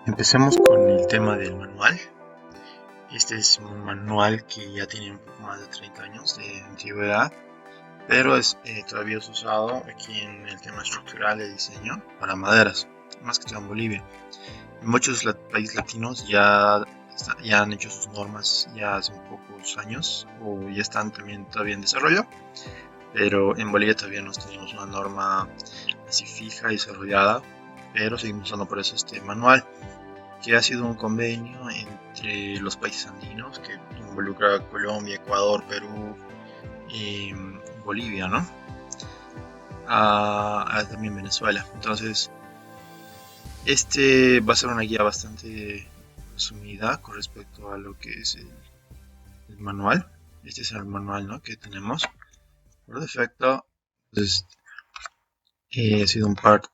Empecemos con el tema del manual. Este es un manual que ya tiene un poco más de 30 años de antigüedad, pero todavía es usado aquí en el tema estructural de diseño para maderas, más que todo en Bolivia. En muchos países latinos ya han hecho sus normas ya hace un pocos años o ya están también todavía en desarrollo, pero en Bolivia todavía no tenemos una norma así fija y desarrollada, pero seguimos usando por eso este manual, que ha sido un convenio entre los países andinos que involucra a Colombia, Ecuador, Perú y Bolivia, ¿no? También Venezuela. Entonces, este va a ser una guía bastante resumida con respecto a lo que es el manual. Este es el manual, ¿no?, que tenemos por defecto. Entonces, ha sido un pacto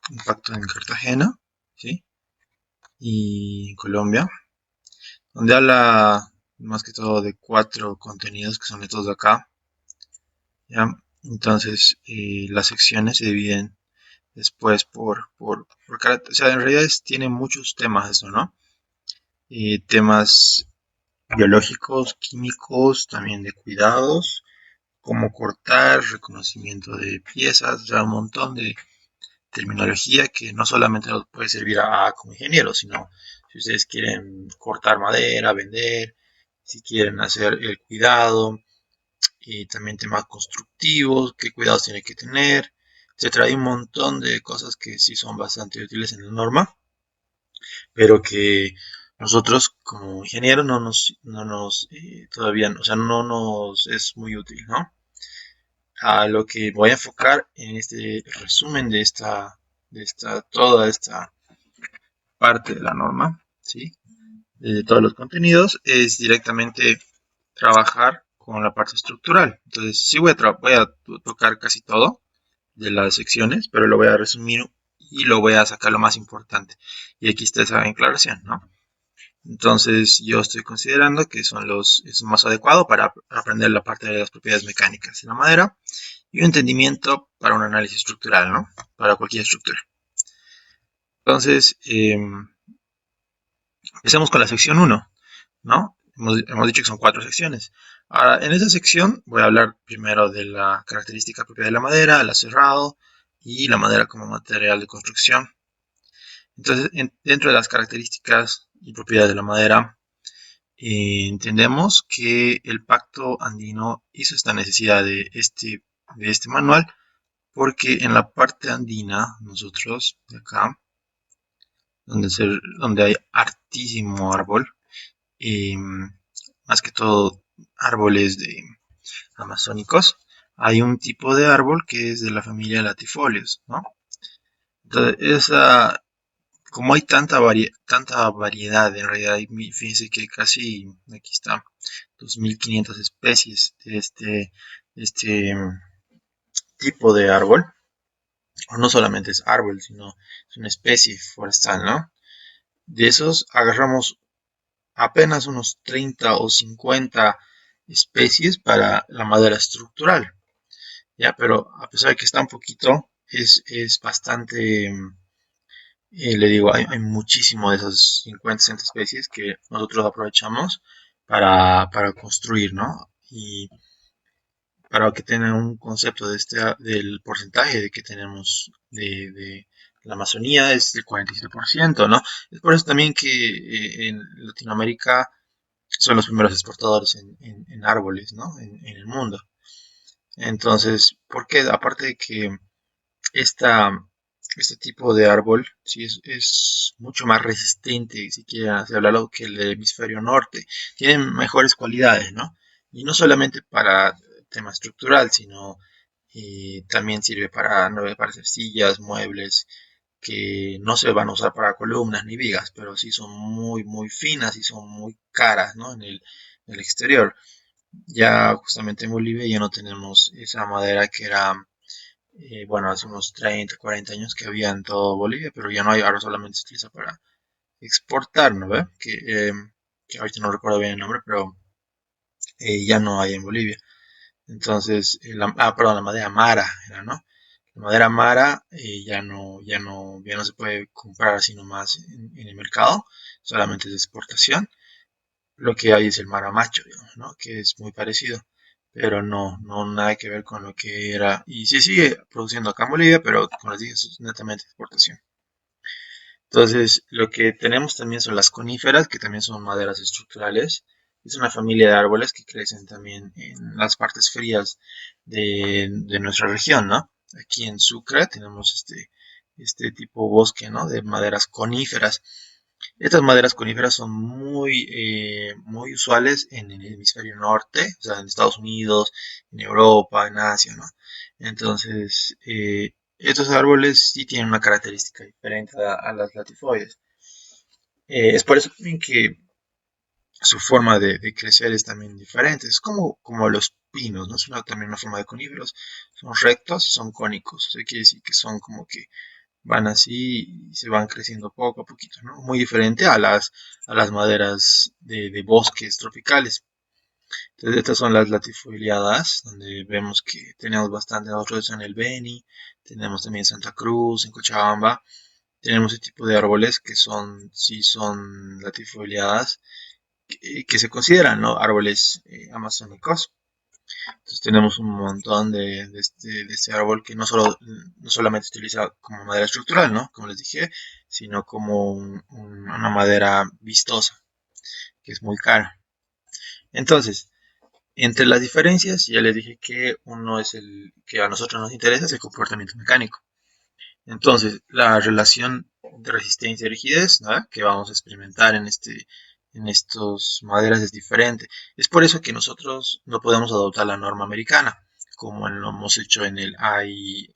en Cartagena, ¿sí? Y en Colombia, donde habla más que todo de 4 contenidos que son estos de acá, ¿ya? Entonces, las secciones se dividen después por carácter. O sea, en realidad tiene muchos temas eso, ¿no? Temas biológicos, químicos, también de cuidados, cómo cortar, reconocimiento de piezas, o sea, un montón de terminología que no solamente nos puede servir como ingeniero, sino si ustedes quieren cortar madera, vender, si quieren hacer el cuidado, y también temas constructivos, qué cuidados tiene que tener, etcétera. Hay un montón de cosas que sí son bastante útiles en la norma, pero que nosotros como ingenieros todavía, o sea, no nos es muy útil, ¿no? A lo que voy a enfocar en este resumen toda esta parte de la norma, ¿sí? De todos los contenidos, es directamente trabajar con la parte estructural. Entonces, sí voy a tocar casi todo de las secciones, pero lo voy a resumir y lo voy a sacar lo más importante. Y aquí está esa aclaración, ¿no? Entonces, yo estoy considerando que es más adecuado para aprender la parte de las propiedades mecánicas de la madera y un entendimiento para un análisis estructural, ¿no? Para cualquier estructura. Entonces, empecemos con la sección 1, ¿no? Hemos dicho que son 4 secciones. Ahora, en esta sección voy a hablar primero de la característica propia de la madera, el aserrado y la madera como material de construcción. Entonces, dentro de las características y propiedades de la madera, entendemos que el Pacto Andino hizo esta necesidad de este manual, porque en la parte andina, nosotros, de acá, donde hay hartísimo árbol, más que todo árboles amazónicos, hay un tipo de árbol que es de la familia latifolios, ¿no? Entonces, como hay tanta variedad, en realidad, fíjense que casi, aquí está, 2500 especies de este tipo de árbol, o no solamente es árbol, sino es una especie forestal, ¿no? De esos agarramos apenas unos 30 o 50 especies para la madera estructural, ya, pero a pesar de que está un poquito, es bastante, le digo, hay muchísimo de esas 50, 60 especies que nosotros aprovechamos para construir, ¿no? Y para que tengan un concepto del porcentaje de que tenemos de la Amazonía es del 47%, ¿no? Es por eso también que en Latinoamérica son los primeros exportadores en árboles, ¿no? En el mundo. Entonces, porque aparte de que esta, este tipo de árbol sí es mucho más resistente, si quieren hablarlo, que el del hemisferio norte, tienen mejores cualidades, ¿no? Y no solamente para tema estructural, sino también sirve para hacer sillas, muebles, que no se van a usar para columnas ni vigas, pero sí son muy finas y son muy caras, ¿no? En el exterior. Ya justamente en Bolivia ya no tenemos esa madera que era, bueno, hace unos 30, 40 años que había en todo Bolivia, pero ya no hay, ahora solamente se utiliza para exportar, ¿no ve? Que ahorita no recuerdo bien el nombre, pero ya no hay en Bolivia. Entonces, perdón, la madera Mara era, ¿no? La madera Mara ya no se puede comprar así nomás en el mercado, solamente es de exportación. Lo que hay es el Maramacho, digamos, ¿no? Que es muy parecido, pero no nada que ver con lo que era. Y sí sigue produciendo acá en Bolivia, pero como les dije, es netamente exportación. Entonces, lo que tenemos también son las coníferas, que también son maderas estructurales. Es una familia de árboles que crecen también en las partes frías de nuestra región, ¿no? Aquí en Sucre tenemos este tipo bosque, ¿no? De maderas coníferas. Estas maderas coníferas son muy usuales en el hemisferio norte, o sea, en Estados Unidos, en Europa, en Asia, ¿no? Entonces, estos árboles sí tienen una característica diferente a las latifoides. Es por eso también que su forma de crecer es también diferente. Es como los pinos, ¿no? Es también una forma de coníferos. Son rectos y son cónicos. Eso quiere decir que son como que van así y se van creciendo poco a poquito, ¿no? Muy diferente a las maderas de bosques tropicales. Entonces, estas son las latifoliadas, donde vemos que tenemos bastante. Nosotros en el Beni, tenemos también Santa Cruz, en Cochabamba. Tenemos ese tipo de árboles que sí son latifoliadas, que se consideran, ¿no? Árboles amazónicos. Entonces tenemos un montón de este árbol que no solamente se utiliza como madera estructural, ¿no? Como les dije, sino como una madera vistosa, que es muy cara. Entonces, entre las diferencias, ya les dije que uno es el que a nosotros nos interesa, es el comportamiento mecánico. Entonces, la relación de resistencia y rigidez, ¿no?, que vamos a experimentar en estos maderas es diferente. Es por eso que nosotros no podemos adoptar la norma americana, como lo hemos hecho en el AI,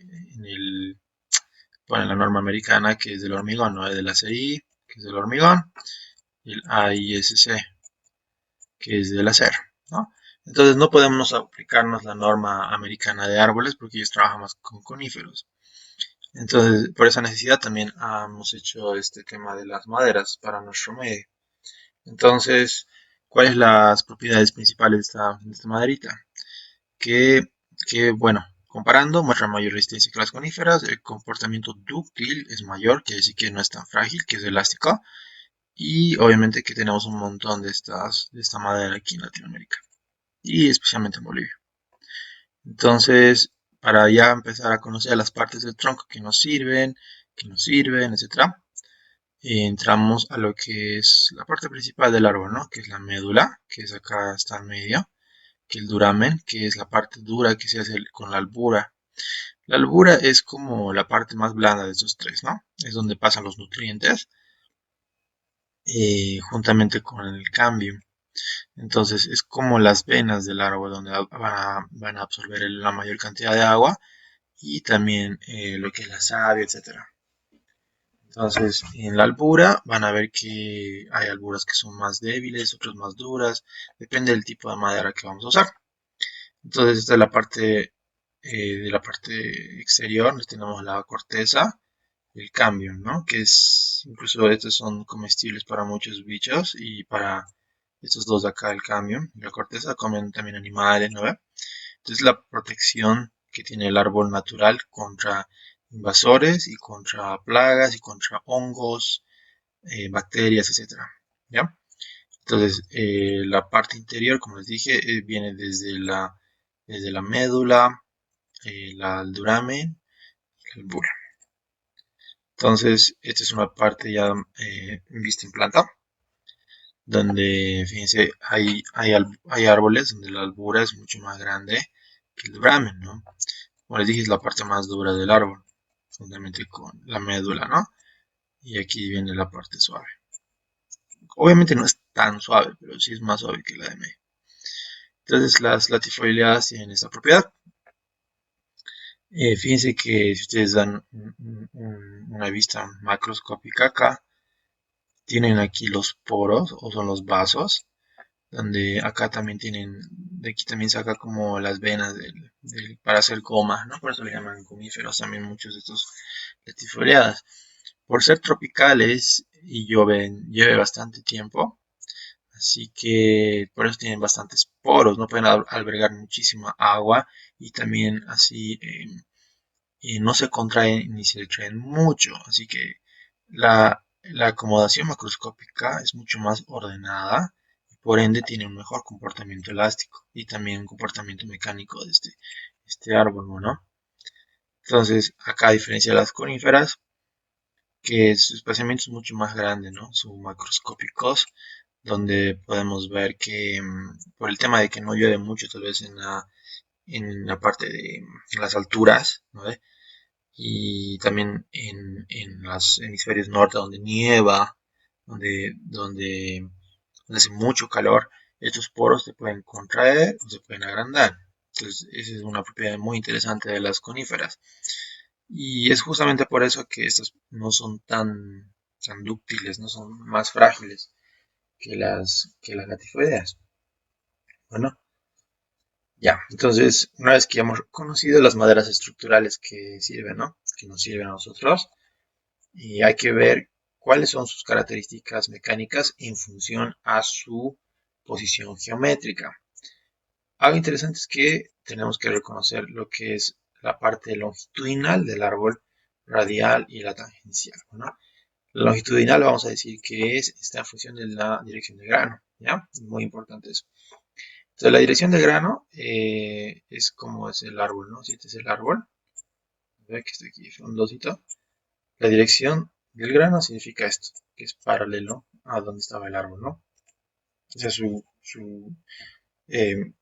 bueno, la norma americana que es del hormigón, no es del ACI, que es del hormigón, y el AISC, que es del acero, ¿no? Entonces no podemos aplicarnos la norma americana de árboles porque ellos trabajan más con coníferos. Entonces, por esa necesidad también hemos hecho este tema de las maderas para nuestro medio. Entonces, ¿cuáles son las propiedades principales de esta maderita? Que, bueno, comparando, muestra mayor resistencia que las coníferas, el comportamiento dúctil es mayor, quiere decir que no es tan frágil, que es elástico, y obviamente que tenemos un montón de esta madera aquí en Latinoamérica, y especialmente en Bolivia. Entonces, para ya empezar a conocer las partes del tronco que nos sirven, etcétera, entramos a lo que es la parte principal del árbol, ¿no? Que es la médula, que es acá está en medio, que el duramen, que es la parte dura que se hace con la albura. La albura es como la parte más blanda de estos tres, ¿no? Es donde pasan los nutrientes, juntamente con el cambio. Entonces, es como las venas del árbol donde van a absorber la mayor cantidad de agua y también lo que es la savia, etcétera. Entonces, en la albura van a ver que hay alburas que son más débiles, otras más duras, depende del tipo de madera que vamos a usar. Entonces, esta es la parte de la parte exterior, donde tenemos la corteza, el cambio, ¿no? Que es, incluso estos son comestibles para muchos bichos y para estos dos de acá, el cambio, la corteza, comen también animales, ¿no? Entonces, la protección que tiene el árbol natural contra invasores y contra plagas y contra hongos, bacterias, etcétera, ¿ya? Entonces, la parte interior, como les dije, viene desde la médula, el duramen y el albura. Entonces, esta es una parte ya vista en planta, donde, fíjense, hay árboles donde la albura es mucho más grande que el duramen, ¿no? Como les dije, es la parte más dura del árbol, juntamente con la médula, ¿no? Y aquí viene la parte suave. Obviamente no es tan suave, pero sí es más suave que la de medio. Entonces las latifoliadas tienen esta propiedad. Fíjense que si ustedes dan una vista macroscópica acá, tienen aquí los poros o son los vasos, donde acá también tienen, de aquí también saca como las venas para hacer goma, ¿no? Por eso le llaman gomíferos también muchos de estos latifoliadas. Por ser tropicales y llueve bastante tiempo, así que por eso tienen bastantes poros, no pueden albergar muchísima agua y también así no se contraen ni se retraen mucho, así que la acomodación macroscópica es mucho más ordenada y por ende tiene un mejor comportamiento elástico y también un comportamiento mecánico de este árbol, ¿no? Entonces, acá a diferencia de las coníferas, que su espaciamiento es mucho más grande, ¿no? Son macroscópicos, donde podemos ver que por el tema de que no llueve mucho, tal vez en la parte de las alturas, ¿no? Y también en los hemisferios norte, donde nieva, donde hace mucho calor, estos poros se pueden contraer o se pueden agrandar. Entonces, esa es una propiedad muy interesante de las coníferas. Y es justamente por eso que estas no son tan dúctiles, no son más frágiles que las latifoideas. Bueno, ya, entonces una vez que ya hemos conocido las maderas estructurales que sirven, ¿no? Que nos sirven a nosotros, y hay que ver cuáles son sus características mecánicas en función a su posición geométrica. Algo interesante es que tenemos que reconocer lo que es la parte longitudinal del árbol, radial y la tangencial, ¿no? La longitudinal vamos a decir que está en función de la dirección del grano, ¿ya? Muy importante eso. Entonces la dirección del grano es como es el árbol, ¿no? Si este es el árbol, ve que está aquí frondosito. La dirección del grano significa esto, que es paralelo a donde estaba el árbol, ¿no? Esa es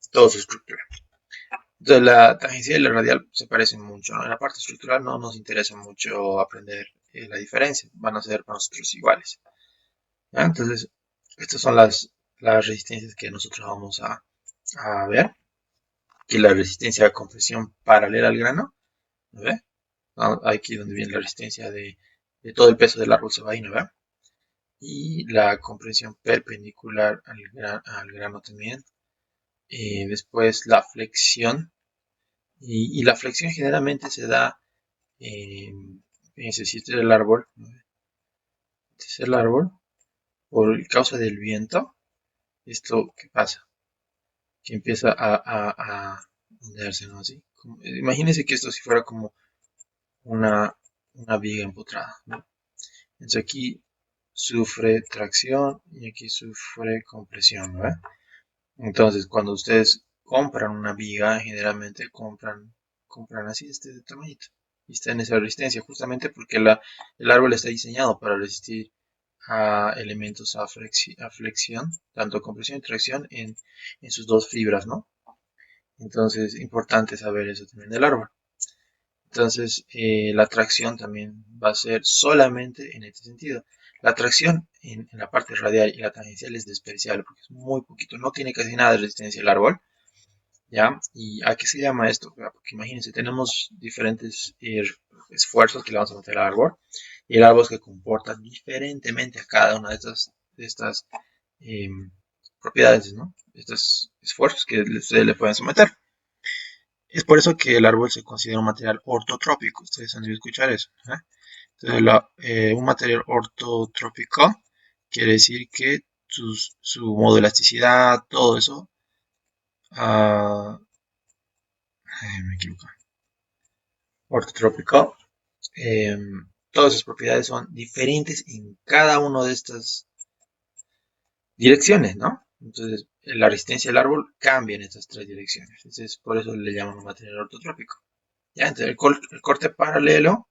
toda su estructura. Entonces la tangencial y la radial se parecen mucho, ¿no? En la parte estructural no nos interesa mucho aprender la diferencia, van a ser para nosotros iguales, ¿ya? Entonces, estas son las resistencias que nosotros vamos a ver. Aquí la resistencia a compresión paralela al grano, ¿no ve? Aquí donde viene la resistencia de todo el peso del árbol se va ahí, ¿no ve? Y la compresión perpendicular al grano también. Después la flexión. Y la flexión generalmente se da, fíjense, si este es el árbol, ¿no? Este es el árbol, por causa del viento, esto ¿qué pasa? Que empieza a hundirse, ¿no? Así. Imagínense que esto si fuera como una, una viga empotrada, ¿no? Entonces aquí sufre tracción y aquí sufre compresión, ¿no? Entonces cuando ustedes compran una viga, generalmente compran así, de tamañito. Y está en esa resistencia, justamente porque el árbol está diseñado para resistir a elementos a flexión, tanto compresión y tracción en sus dos fibras, ¿no? Entonces, es importante saber eso también del árbol. Entonces, la tracción también va a ser solamente en este sentido. La tracción en la parte radial y la tangencial es despreciable porque es muy poquito, no tiene casi nada de resistencia el árbol, ¿ya? ¿Y a qué se llama esto? Porque imagínense, tenemos diferentes esfuerzos que le vamos a meter al árbol y el árbol se comporta diferentemente a cada una de estas eh, propiedades, ¿no? Estos esfuerzos que ustedes le pueden someter. Es por eso que el árbol se considera un material ortotrópico. Ustedes han debido escuchar eso, ¿eh? Entonces, un material ortotrópico quiere decir que su modo de elasticidad, todo eso, ah, me equivoco, ortotrópico, eh, todas sus propiedades son diferentes en cada una de estas direcciones, ¿no? Entonces, la resistencia del árbol cambia en estas tres direcciones. Entonces, por eso le llaman un material ortotrópico. ¿Ya? Entonces, el corte paralelo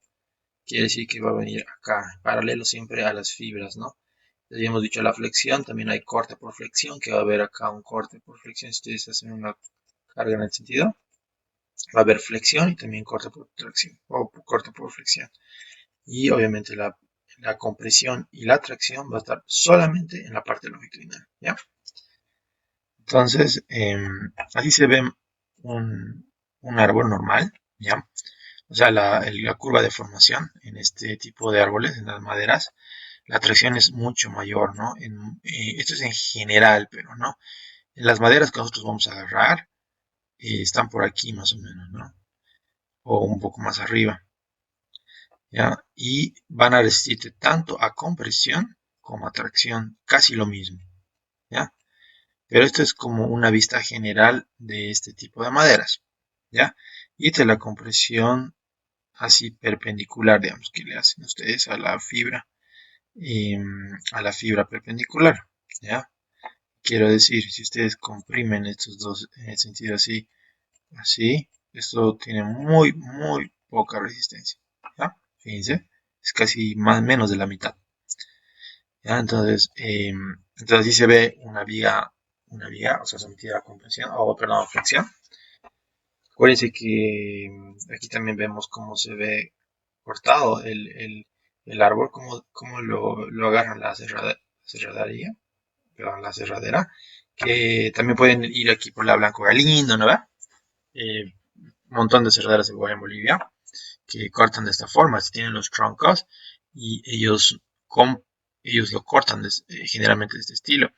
quiere decir que va a venir acá, paralelo siempre a las fibras, ¿no? Ya hemos dicho la flexión, también hay corte por flexión, que va a haber acá un corte por flexión. Si ustedes hacen una carga en el sentido, va a haber flexión y también corte por tracción, o corte por flexión. Y obviamente la compresión y la tracción va a estar solamente en la parte longitudinal, ¿ya? Entonces, así se ve un árbol normal, ¿ya? O sea, la curva de formación en este tipo de árboles, en las maderas, la tracción es mucho mayor, ¿no? Esto es en general, pero no. En las maderas que nosotros vamos a agarrar, están por aquí más o menos, ¿no? O un poco más arriba, ¿ya? Y van a resistir tanto a compresión como a tracción, casi lo mismo, ¿ya? Pero esto es como una vista general de este tipo de maderas, ¿ya? Y de la compresión así perpendicular, digamos, que le hacen ustedes a la fibra perpendicular, ¿ya? Quiero decir, si ustedes comprimen estos dos en el sentido así, así, esto tiene muy poca resistencia, ¿ya? Fíjense, es casi más menos de la mitad, ¿ya? Entonces así se ve una viga, o sea, sometida a compresión, o perdón, a flexión. Acuérdense que aquí también vemos cómo se ve cortado el árbol, cómo lo agarran cerradería, perdón, la cerradera, que también pueden ir aquí por la Blanco Galindo, ¿no ve? Un montón de cerraderas igual en Bolivia que cortan de esta forma, si tienen los troncos y ellos lo cortan generalmente de este estilo.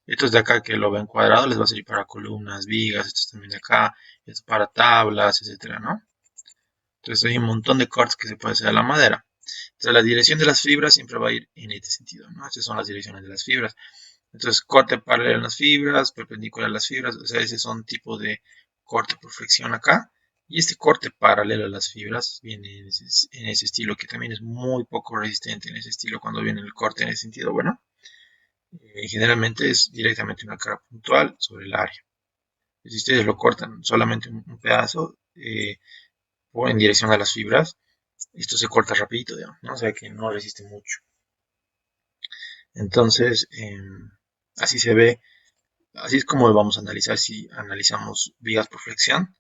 Estos de acá que lo ven cuadrado les va a servir para columnas, vigas, estos también de acá, esto para tablas, etcétera, ¿no? Entonces hay un montón de cortes que se puede hacer a la madera. Entonces la dirección de las fibras siempre va a ir en este sentido, ¿no? Estas son las direcciones de las fibras. Entonces corte paralelo a las fibras, perpendicular a las fibras, o sea, ese son tipo de corte por flexión acá. Y este corte paralelo a las fibras viene en ese estilo que también es muy poco resistente en ese estilo cuando viene el corte en ese sentido. Bueno, generalmente es directamente una carga puntual sobre el área. Si ustedes lo cortan solamente un pedazo o en dirección a las fibras, esto se corta rapidito, digamos, ¿no? O sea que no resiste mucho. Entonces, así se ve, así es como vamos a analizar si analizamos vigas por flexión.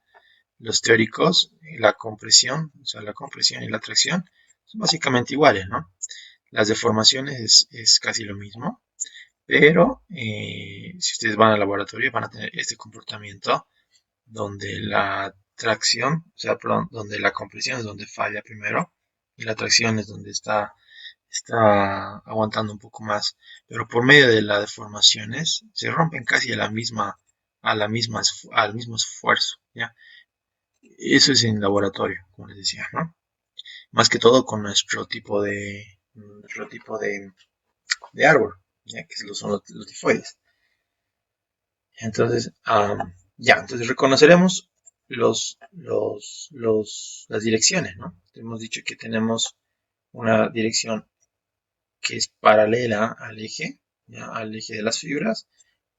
Los teóricos, la compresión, o sea, la compresión y la tracción son básicamente iguales, ¿no? Las deformaciones es casi lo mismo, pero si ustedes van al laboratorio van a tener este comportamiento donde la tracción, o sea, perdón, donde la compresión es donde falla primero y la tracción es donde está aguantando un poco más, pero por medio de las deformaciones se rompen casi al mismo esfuerzo, ¿ya? Eso es en laboratorio, como les decía, ¿no? Más que todo con nuestro tipo de árbol, ¿ya? Que son los tifoides. Entonces, entonces reconoceremos las direcciones, ¿no? Hemos dicho que tenemos una dirección que es paralela al eje, ¿ya? Al eje de las fibras,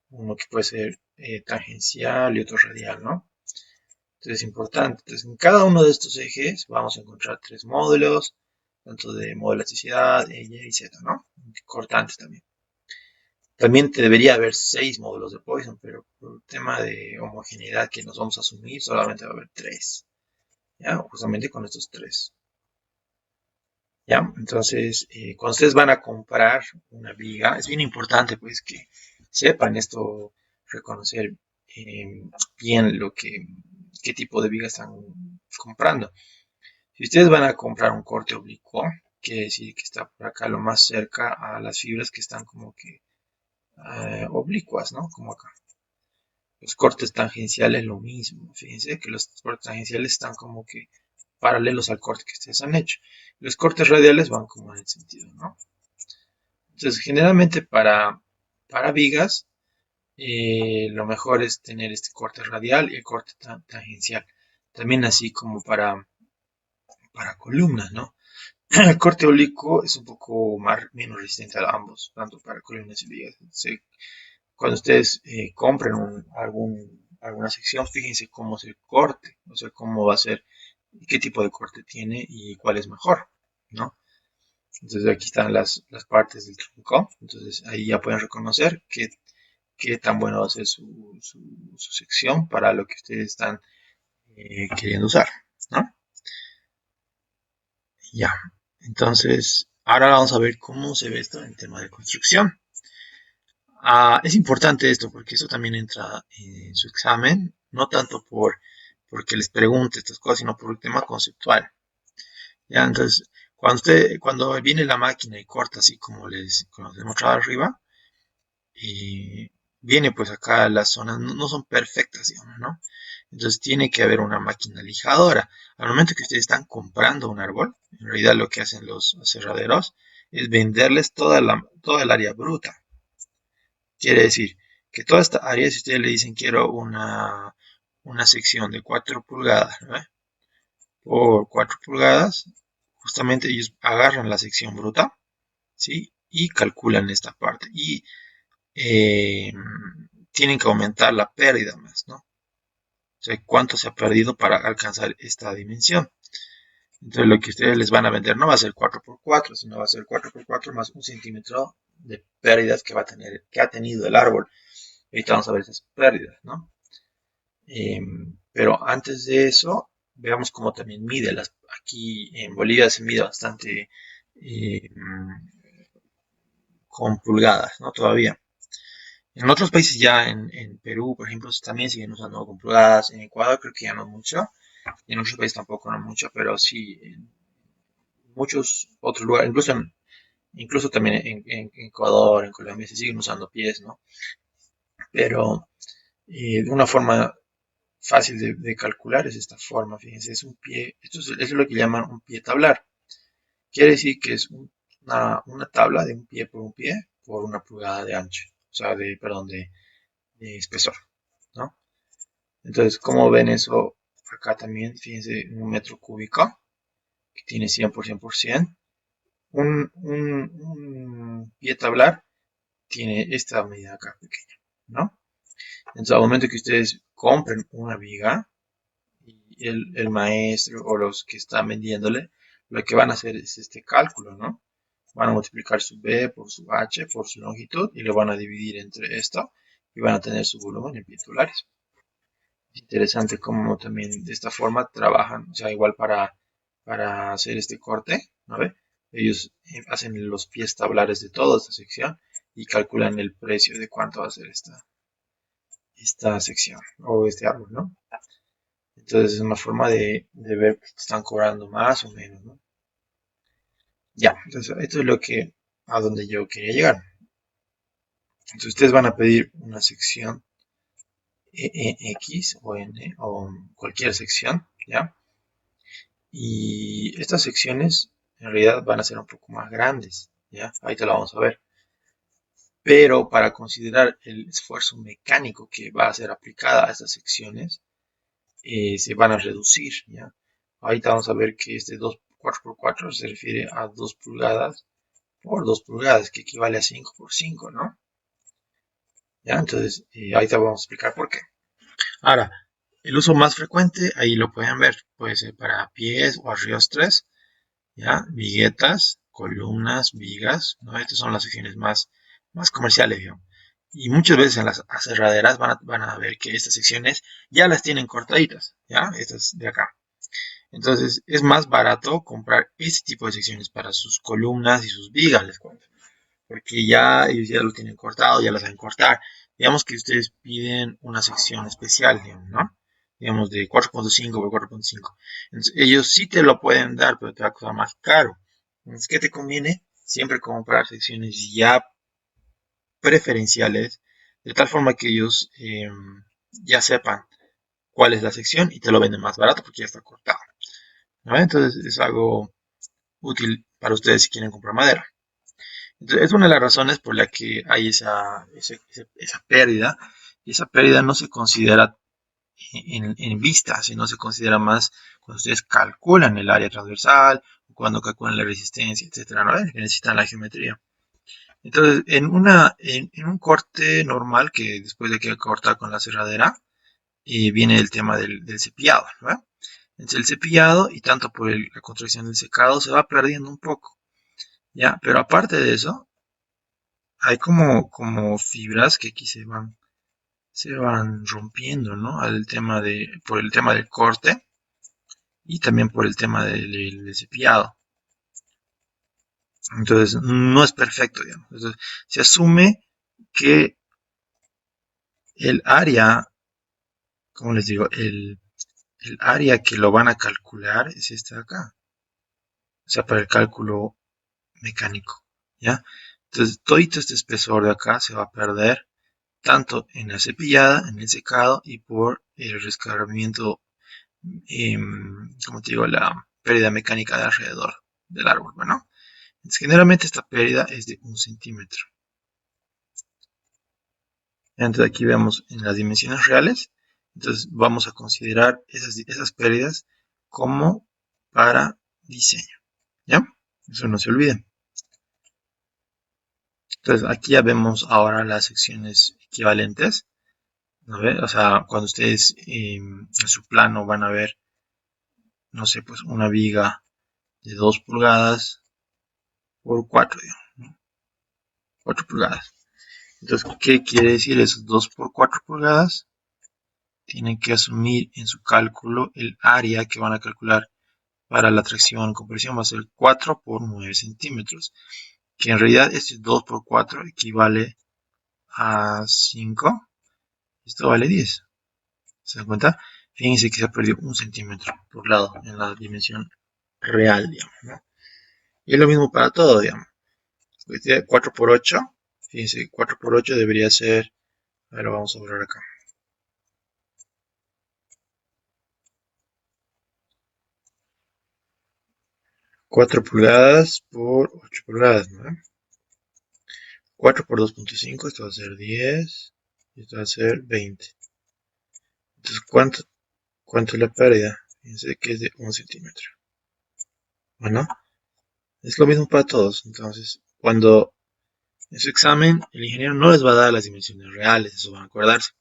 uno que puede ser tangencial y otro radial, ¿no? Entonces es importante. Entonces, en cada uno de estos ejes vamos a encontrar tres módulos, tanto de modo de elasticidad, Y y Z, ¿no? Cortantes también. También debería haber 6 módulos de Poisson, pero por el tema de homogeneidad que nos vamos a asumir, solamente va a haber 3. ¿Ya? Justamente con estos 3. ¿Ya? Entonces, cuando ustedes van a comprar una viga, es bien importante pues que sepan esto, reconocer bien qué tipo de viga están comprando. Si ustedes van a comprar un corte oblicuo, quiere decir que está por acá lo más cerca a las fibras que están como que oblicuas, ¿no? Como acá. Los cortes tangenciales lo mismo. Fíjense que los cortes tangenciales están como que paralelos al corte que ustedes han hecho. Los cortes radiales van como en el sentido, ¿no? Entonces, generalmente para vigas, lo mejor es tener este corte radial y el corte tangencial. También así como para columnas, ¿no? El corte oblicuo es un poco menos resistente a ambos, tanto para columnas y vigas. Cuando ustedes compren alguna sección, fíjense cómo es el corte, o sea, cómo va a ser, qué tipo de corte tiene y cuál es mejor, ¿no? Entonces aquí están las partes del tronco, entonces ahí ya pueden reconocer qué tan bueno va a ser su sección para lo que ustedes están queriendo usar, ¿no? Ya, entonces ahora vamos a ver cómo se ve esto en tema de construcción. Es importante esto porque eso también entra en su examen, no tanto porque les pregunte estas cosas, sino por el tema conceptual. ¿Ya? Entonces, cuando viene la máquina y corta así como les he mostrado arriba, viene pues acá las zonas no son perfectas, digamos, ¿no? Entonces tiene que haber una máquina lijadora. Al momento que ustedes están comprando un árbol, en realidad lo que hacen los aserraderos es venderles toda el área bruta. Quiere decir que toda esta área, si ustedes le dicen quiero una sección de 4 pulgadas, ¿no? por 4 pulgadas, justamente ellos agarran la sección bruta, ¿sí? Y calculan esta parte. Y eh, tienen que aumentar la pérdida más, ¿no? O sea, cuánto se ha perdido para alcanzar esta dimensión. Entonces lo que ustedes les van a vender no va a ser 4x4, sino va a ser 4x4 más 1 centímetro de pérdidas que va a tener, que ha tenido el árbol. Ahorita vamos a ver esas pérdidas, ¿no? Pero antes de eso, veamos cómo también mide. Aquí en Bolivia se mide bastante eh, con pulgadas, ¿no? Todavía. En otros países ya, en Perú, por ejemplo, también siguen usando con pulgadas. En Ecuador creo que ya no mucho. Y en otros países tampoco no mucho, pero sí en muchos otros lugares, incluso también en Ecuador, en Colombia, se siguen usando pies, ¿no? Pero de una forma fácil de calcular es esta forma, fíjense, es un pie, eso es lo que llaman un pie tablar. Quiere decir que es una tabla de un pie por 1 pulgada de ancho, o sea, perdón, de espesor, ¿no? Entonces, ¿cómo ven eso acá también? Fíjense, un metro cúbico, que tiene 100 por 100. Un pie tablar tiene esta medida acá pequeña, ¿no? Entonces, al momento que ustedes compren una viga, y el maestro o los que están vendiéndole, lo que van a hacer es este cálculo, ¿no? Van a multiplicar su B por su H por su longitud y lo van a dividir entre esto y van a tener su volumen en pies tablares. Es interesante cómo también de esta forma trabajan, o sea, igual para hacer este corte, ¿no ve? Ellos hacen los pies tablares de toda esta sección y calculan el precio de cuánto va a ser esta sección o este árbol, ¿no? Entonces es una forma de ver que te están cobrando más o menos, ¿no? Ya, entonces esto es a donde yo quería llegar. Entonces ustedes van a pedir una sección X o N o cualquier sección, ¿ya? Y estas secciones en realidad van a ser un poco más grandes, ¿ya? Ahorita lo vamos a ver. Pero para considerar el esfuerzo mecánico que va a ser aplicada a estas secciones, se van a reducir, ¿ya? Ahorita vamos a ver que este 4x4 se refiere a 2 pulgadas por 2 pulgadas, que equivale a 5x5, ¿no? ¿Ya? Entonces, ahorita vamos a explicar por qué. Ahora, el uso más frecuente, ahí lo pueden ver, puede ser para pies o arriostres, ¿ya? Viguetas, columnas, vigas, ¿no? Estas son las secciones más comerciales, digamos. Y muchas veces en las aserraderas van a ver que estas secciones ya las tienen cortaditas, ¿ya? Estas de acá. Entonces es más barato comprar este tipo de secciones para sus columnas y sus vigas, les cuento. Porque ya ellos ya lo tienen cortado, ya lo saben cortar. Digamos que ustedes piden una sección especial, ¿no? Digamos de 4.5 por 4.5. Entonces ellos sí te lo pueden dar, pero te va a costar más caro. Entonces, ¿qué te conviene? Siempre comprar secciones ya preferenciales, de tal forma que ellos ya sepan cuál es la sección y te lo venden más barato porque ya está cortado, ¿no? Entonces es algo útil para ustedes si quieren comprar madera. Entonces, es una de las razones por la que hay esa pérdida, y esa pérdida no se considera en vista, sino se considera más cuando ustedes calculan el área transversal, cuando calculan la resistencia, etcétera, ¿no? Que necesitan la geometría. Entonces, en un corte normal, que después de que cortar con la cerradera, viene el tema del cepillado, ¿no? Entonces, el cepillado y tanto por la contracción del secado se va perdiendo un poco, ¿ya? Pero aparte de eso, hay como fibras que aquí se van rompiendo, ¿no? Por el tema del corte y también por el tema del cepillado. Entonces, no es perfecto, digamos. Entonces, se asume que el área, como les digo, el área que lo van a calcular es esta de acá. O sea, para el cálculo mecánico, ¿ya? Entonces, todo este espesor de acá se va a perder tanto en la cepillada, en el secado y por el rescarmiento, como te digo, la pérdida mecánica de alrededor del árbol. Bueno, entonces, generalmente esta pérdida es de 1 centímetro. Entonces aquí vemos en las dimensiones reales. Entonces vamos a considerar esas pérdidas como para diseño. ¿Ya? Eso no se olviden. Entonces aquí ya vemos ahora las secciones equivalentes. ¿No ve? O sea, cuando ustedes en su plano van a ver, no sé, pues una viga de 2 pulgadas por 4, digamos, ¿no? 4 pulgadas. Entonces, ¿qué quiere decir esos 2 por 4 pulgadas? Tienen que asumir en su cálculo el área que van a calcular para la tracción compresión va a ser 4 por 9 centímetros, que en realidad este 2 por 4 equivale a 5, esto vale 10. ¿Se dan cuenta? Fíjense que se ha perdido 1 centímetro por lado en la dimensión real, digamos, ¿no? Y es lo mismo para todo, digamos. 4 por 8, fíjense, 4 por 8 debería ser, a ver, lo vamos a borrar acá. 4 pulgadas por 8 pulgadas, ¿no? 4 por 2.5, esto va a ser 10, y esto va a ser 20. Entonces, ¿cuánto es la pérdida? Fíjense que es de 1 centímetro. Bueno, es lo mismo para todos. Entonces, cuando en su examen el ingeniero no les va a dar las dimensiones reales, eso van a acordarse.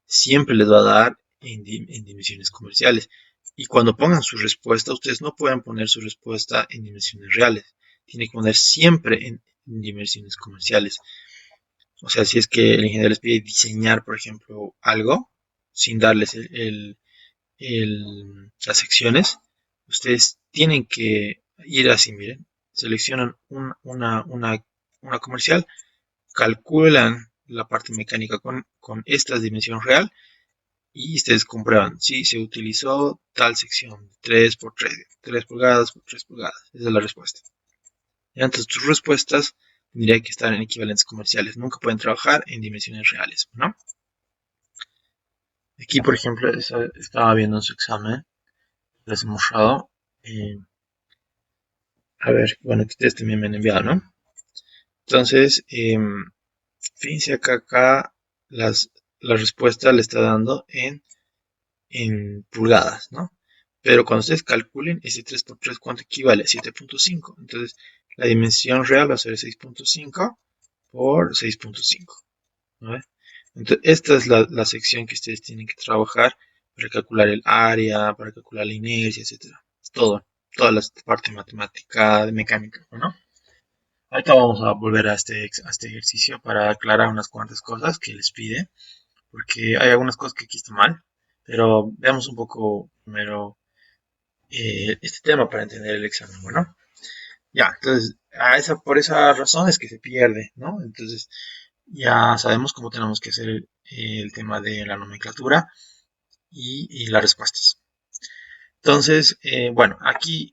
Siempre les va a dar en dimensiones comerciales. Y cuando pongan su respuesta, ustedes no pueden poner su respuesta en dimensiones reales. Tienen que poner siempre en dimensiones comerciales. O sea, si es que el ingeniero les pide diseñar, por ejemplo, algo, sin darles las secciones, ustedes tienen que ir así, miren, seleccionan una comercial, calculan la parte mecánica con esta dimensión real y ustedes comprueban si se utilizó tal sección, 3 por 3, 3 pulgadas por 3 pulgadas. Esa es la respuesta. Y entonces tus respuestas tendrían que estar en equivalentes comerciales. Nunca pueden trabajar en dimensiones reales, ¿no? Aquí, por ejemplo, estaba viendo su examen, les he mostrado. A ver, bueno, que ustedes también me han enviado, ¿no? Entonces, fíjense acá la respuesta le está dando en pulgadas, ¿no? Pero cuando ustedes calculen ese 3 por 3, ¿cuánto equivale? 7.5. Entonces, la dimensión real va a ser 6.5 por 6.5, ¿no? Entonces, esta es la sección que ustedes tienen que trabajar para calcular el área, para calcular la inercia, etcétera. Toda la parte matemática, de mecánica, ¿no? Ahorita vamos a volver a este ejercicio para aclarar unas cuantas cosas que les pide, porque hay algunas cosas que aquí están mal, pero veamos un poco primero este tema para entender el examen, bueno. Ya, entonces, por esa razón es que se pierde, ¿no? Entonces, ya sabemos cómo tenemos que hacer el tema de la nomenclatura y las respuestas. Entonces, bueno, aquí,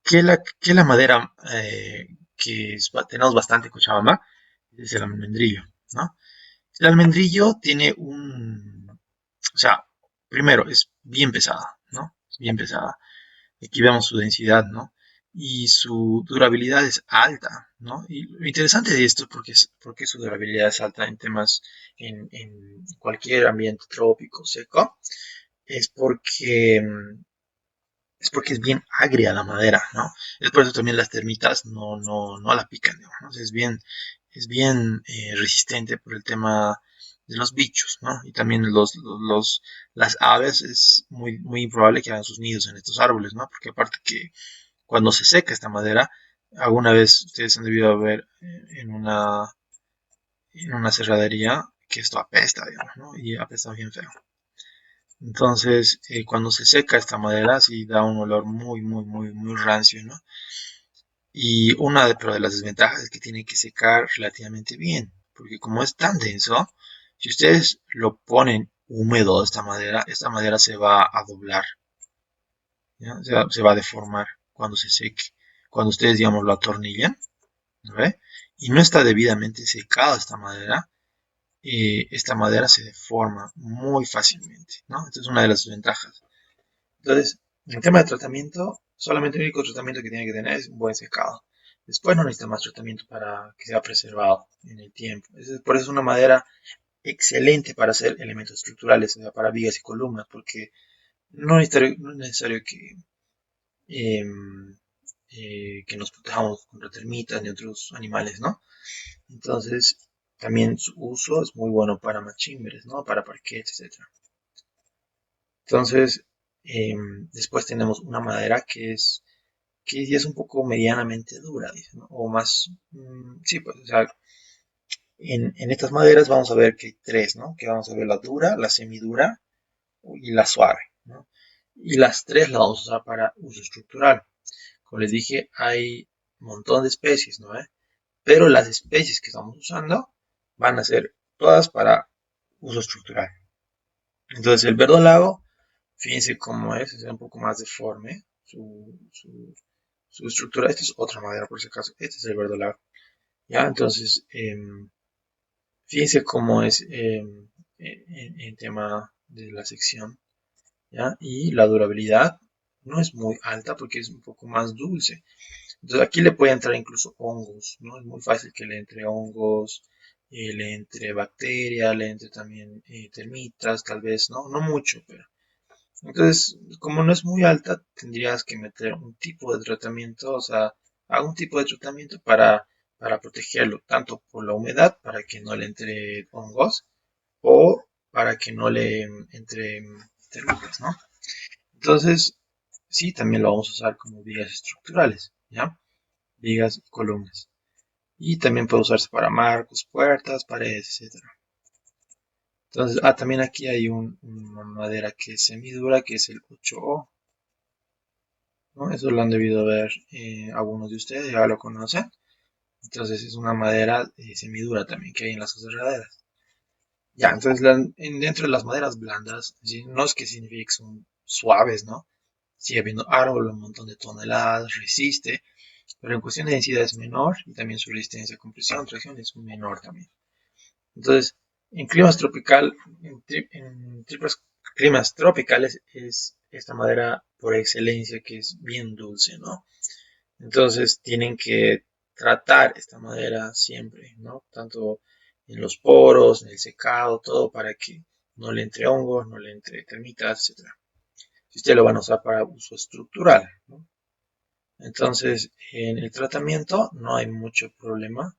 ¿qué la madera tenemos bastante en Cochabamba? Es el almendrillo, ¿no? El almendrillo tiene o sea, primero es bien pesada, ¿no? Es bien pesada. Aquí vemos su densidad, ¿no? Y su durabilidad es alta, ¿no? Y lo interesante de esto, porque su durabilidad es alta en temas, en cualquier ambiente trópico seco, es porque, es porque es bien agria la madera, ¿no? Es por eso también las termitas no la pican, ¿no? Es bien resistente por el tema de los bichos, ¿no? Y también las aves es muy improbable que hagan sus nidos en estos árboles, ¿no? Porque aparte que cuando se seca esta madera, alguna vez ustedes han debido ver en una cerradería que esto apesta, digamos, ¿no? Y apesta bien feo. Entonces, cuando se seca esta madera, sí da un olor muy rancio, ¿no? Y pero de las desventajas es que tiene que secar relativamente bien, porque como es tan denso, si ustedes lo ponen húmedo esta madera se va a doblar, ¿ya? Se va a deformar cuando se seque. Cuando ustedes, digamos, lo atornillan, ¿ve? Y no está debidamente secada esta madera se deforma muy fácilmente, ¿no? Esta es una de las desventajas. Entonces, en el tema de tratamiento, solamente el único tratamiento que tiene que tener es un buen secado. Después no necesita más tratamiento para que sea preservado en el tiempo. Por eso es una madera excelente para hacer elementos estructurales, o sea, para vigas y columnas, porque no es necesario que que nos protejamos contra termitas ni otros animales, ¿no? Entonces, también su uso es muy bueno para machimbres, ¿no? Para parquets, etc. Entonces, después tenemos una madera que ya es un poco medianamente dura, dice, ¿no? O más, sí, pues, o sea, en estas maderas vamos a ver que hay tres, ¿no? Que vamos a ver la dura, la semidura y la suave, ¿no? Y las tres las vamos a usar para uso estructural. Como les dije, hay un montón de especies, ¿no? Pero las especies que estamos usando van a ser todas para uso estructural. Entonces el verdolago, fíjense cómo es un poco más deforme su estructura. Esta es otra madera por si acaso, este es el verdolago. ¿Ya? Entonces, fíjense cómo es en tema de la sección, ¿ya? Y la durabilidad no es muy alta porque es un poco más dulce. Entonces aquí le puede entrar incluso hongos, ¿no? Es muy fácil que le entre hongos, le entre bacterias, le entre también termitas, tal vez, ¿no? No mucho, pero... Entonces, como no es muy alta, tendrías que meter un tipo de tratamiento, o sea, algún tipo de tratamiento para protegerlo, tanto por la humedad, para que no le entre hongos, o para que no le entre termitas, ¿no? Entonces, sí, también lo vamos a usar como vigas estructurales, ¿ya? Vigas y columnas. Y también puede usarse para marcos, puertas, paredes, etcétera. Entonces, también aquí hay una madera que es semidura, que es el 8O, ¿no? Eso lo han debido ver algunos de ustedes, ya lo conocen. Entonces, es una madera semidura también que hay en las aserraderas. Ya, entonces, dentro de las maderas blandas, ¿sí? No es que signifique que son suaves, ¿no? Sigue habiendo árbol, un montón de toneladas, resiste, pero en cuestión de densidad es menor y también su resistencia a compresión, tracción es menor también. Entonces, en climas tropical, en triples climas tropicales es esta madera por excelencia que es bien dulce, ¿no? Entonces tienen que tratar esta madera siempre, ¿no? Tanto en los poros, en el secado, todo para que no le entre hongos, no le entre termitas, etc. Si ustedes lo van a usar para uso estructural, ¿no? Entonces, en el tratamiento no hay mucho problema.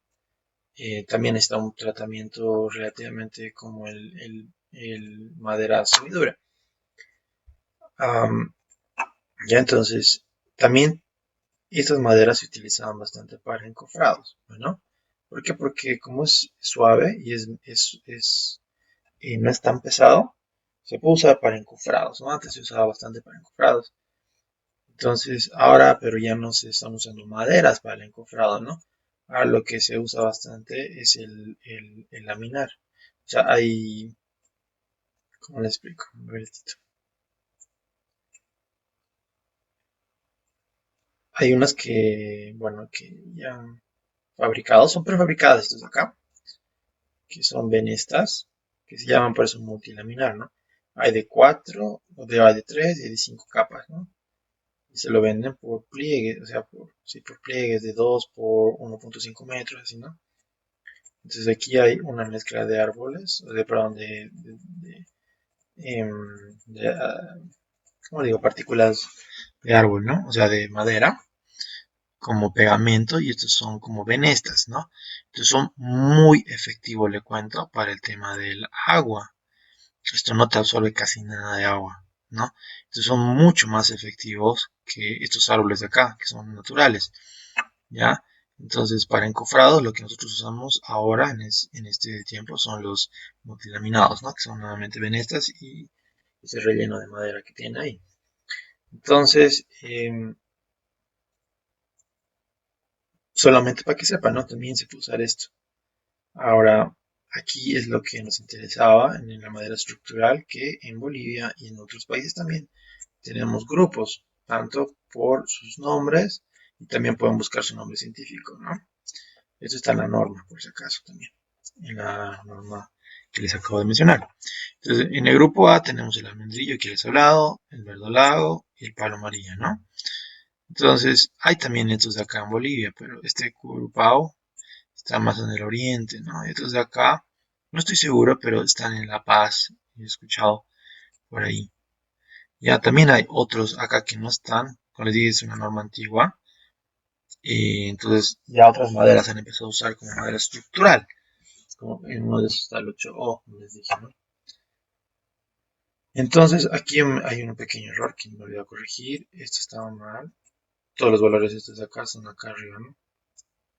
También está un tratamiento relativamente como el madera semidura. Ya entonces, también estas maderas se utilizaban bastante para encofrados, ¿no? ¿Por qué? Porque como es suave y no es tan pesado, se puede usar para encofrados, ¿no? Antes se usaba bastante para encofrados. Entonces, ahora, pero ya no se están usando maderas para el encofrado, ¿no? Ahora lo que se usa bastante es el laminar. O sea, ¿cómo le explico? Un momentito. Hay unas que, bueno, que ya han fabricados, son prefabricadas estas de acá, que son venestas, que se llaman por eso multilaminar, ¿no? Hay de 4, hay de 3 y de 5 capas, ¿no? Y se lo venden por pliegues, o sea, sí, por pliegues de 2 por 1.5 metros, así, ¿no? Entonces aquí hay una mezcla de árboles, perdón, em, de, ¿cómo digo? Partículas de árbol, ¿no? O sea, de madera, como pegamento, y estos son como venestas, ¿no? Entonces son muy efectivos, le cuento, para el tema del agua. Esto no te absorbe casi nada de agua, ¿no? Entonces son mucho más efectivos que estos árboles de acá, que son naturales, ¿ya? Entonces, para encofrados, lo que nosotros usamos ahora en este tiempo son los multilaminados, ¿no? Que son nuevamente venestas y ese relleno de madera que tiene ahí. Entonces, solamente para que sepan, ¿no? También se puede usar esto. Ahora, aquí es lo que nos interesaba en la madera estructural, que en Bolivia y en otros países también tenemos grupos, tanto por sus nombres y también pueden buscar su nombre científico, ¿no? Eso está en la norma, por si acaso también, en la norma que les acabo de mencionar. Entonces, en el grupo A tenemos el almendrillo que les he hablado, el verdolago y el palo amarillo, ¿no? Entonces, hay también estos de acá en Bolivia, pero este grupado está más en el oriente, ¿no? Estos de acá, no estoy seguro, pero están en La Paz, he escuchado por ahí. Ya también hay otros acá que no están, como les dije, es una norma antigua. Y entonces ya otras maderas se han empezado a usar como madera estructural. Como en uno de esos está el 8O, como les dije, ¿no? Entonces aquí hay un pequeño error que me olvidé corregir. Esto estaba mal. Todos los valores estos de acá son acá arriba, ¿no?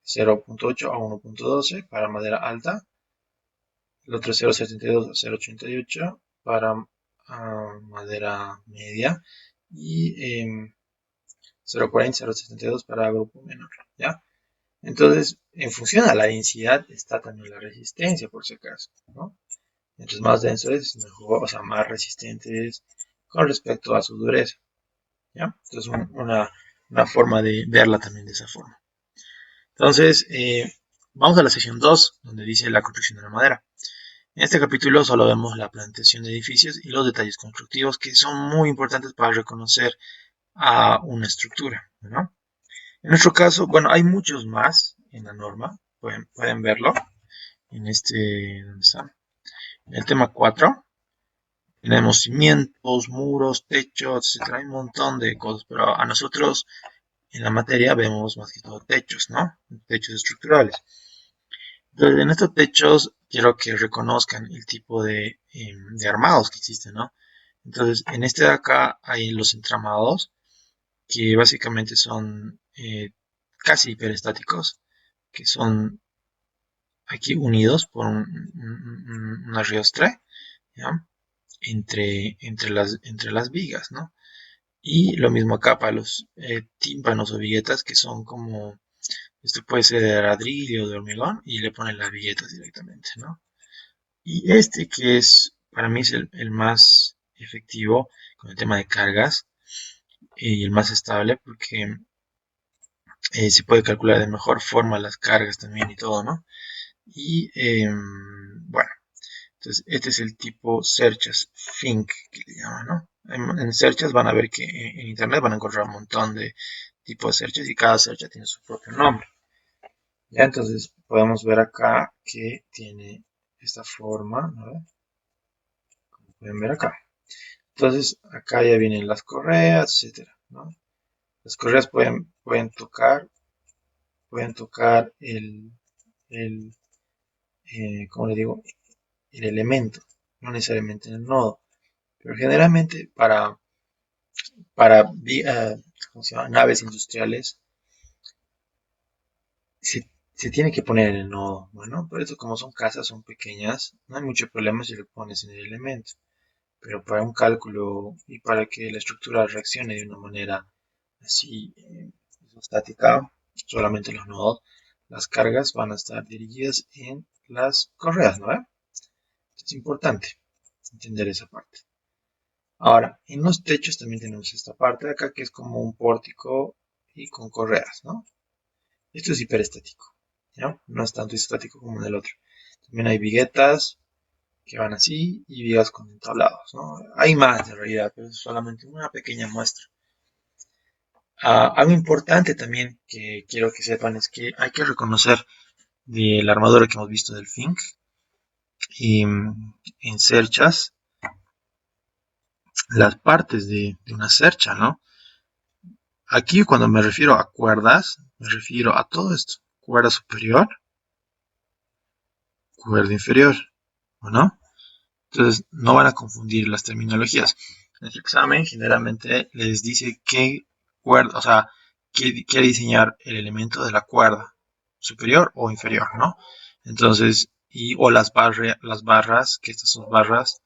0.8 a 1.12 para madera alta. El otro es 0.72 a 0.88 para madera media. Y 0.40 a 0.72 para grupo menor, ¿ya? Entonces, en función a la densidad está también la resistencia, por si acaso, ¿no? Mientras más denso es, mejor, o sea, más resistente es con respecto a su dureza, ¿ya? Entonces, una forma de verla también de esa forma. Entonces, vamos a la sección 2, donde dice la construcción de la madera. En este capítulo solo vemos la plantación de edificios y los detalles constructivos que son muy importantes para reconocer a una estructura, ¿no? En nuestro caso, bueno, hay muchos más en la norma, pueden verlo en ¿dónde está? En el tema 4 tenemos cimientos, muros, techos, etc. Hay un montón de cosas, pero a nosotros en la materia vemos más que todo techos, ¿no? Techos estructurales. Entonces, en estos techos quiero que reconozcan el tipo de armados que existen, ¿no? Entonces, en este de acá hay los entramados, que básicamente son casi hiperestáticos, que son aquí unidos por una riostra, ¿ya? Entre las vigas, ¿no? Y lo mismo acá para los tímpanos o viguetas, que son como, esto puede ser de ladrillo o de hormigón, y le ponen las viguetas directamente, ¿no? Y este que es, para mí es el más efectivo con el tema de cargas y el más estable, porque se puede calcular de mejor forma las cargas también y todo, ¿no? Y bueno, entonces este es el tipo Serchas Fink que le llaman, ¿no? En Serchas van a ver que en internet van a encontrar un montón de tipos de Serchas y cada Sercha tiene su propio nombre. Ya, entonces podemos ver acá que tiene esta forma, ¿no? Como pueden ver acá. Entonces acá ya vienen las correas, etcétera, ¿no? Las correas pueden tocar ¿cómo le digo? El elemento, no necesariamente el nodo. Pero generalmente para ¿cómo se llama? Naves industriales se tiene que poner en el nodo. Bueno, por eso como son casas, son pequeñas, no hay mucho problema si lo pones en el elemento. Pero para un cálculo y para que la estructura reaccione de una manera así estática, solamente los nodos, las cargas van a estar dirigidas en las correas, ¿no? Es importante entender esa parte. Ahora, en los techos también tenemos esta parte de acá que es como un pórtico y con correas, ¿no? Esto es hiperestático, ¿ya? No es tanto estático como en el otro. También hay viguetas que van así y vigas con entablados, ¿no? Hay más en realidad, pero es solamente una pequeña muestra. Algo importante también que quiero que sepan es que hay que reconocer de la armadura que hemos visto del Fink y en cerchas las partes de una cercha, ¿no? Aquí cuando me refiero a cuerdas, me refiero a todo esto. Cuerda superior, cuerda inferior, ¿no? Entonces no van a confundir las terminologías. En el examen generalmente les dice qué cuerda, o sea, quiere diseñar el elemento de la cuerda, superior o inferior, ¿no? Entonces, o las barras, que estas son barras,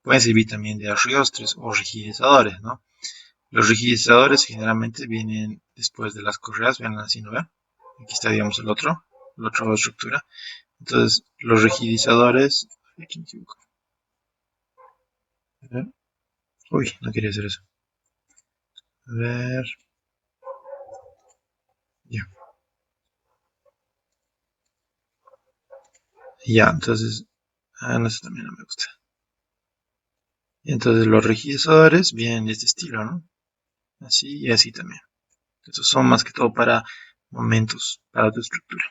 pueden servir también de arriostres o rigidizadores, ¿no? Los rigidizadores generalmente vienen después de las correas, vean así, ¿no ven? Aquí está, digamos, el otro estructura. Entonces, los rigidizadores, aquí me equivoco. Uy, no quería hacer eso. A ver, ya. Ya, entonces, no, eso también no me gusta. Y entonces los rigidizadores vienen de este estilo, ¿no? Así y así también. Estos son más que todo para momentos, para tu estructura.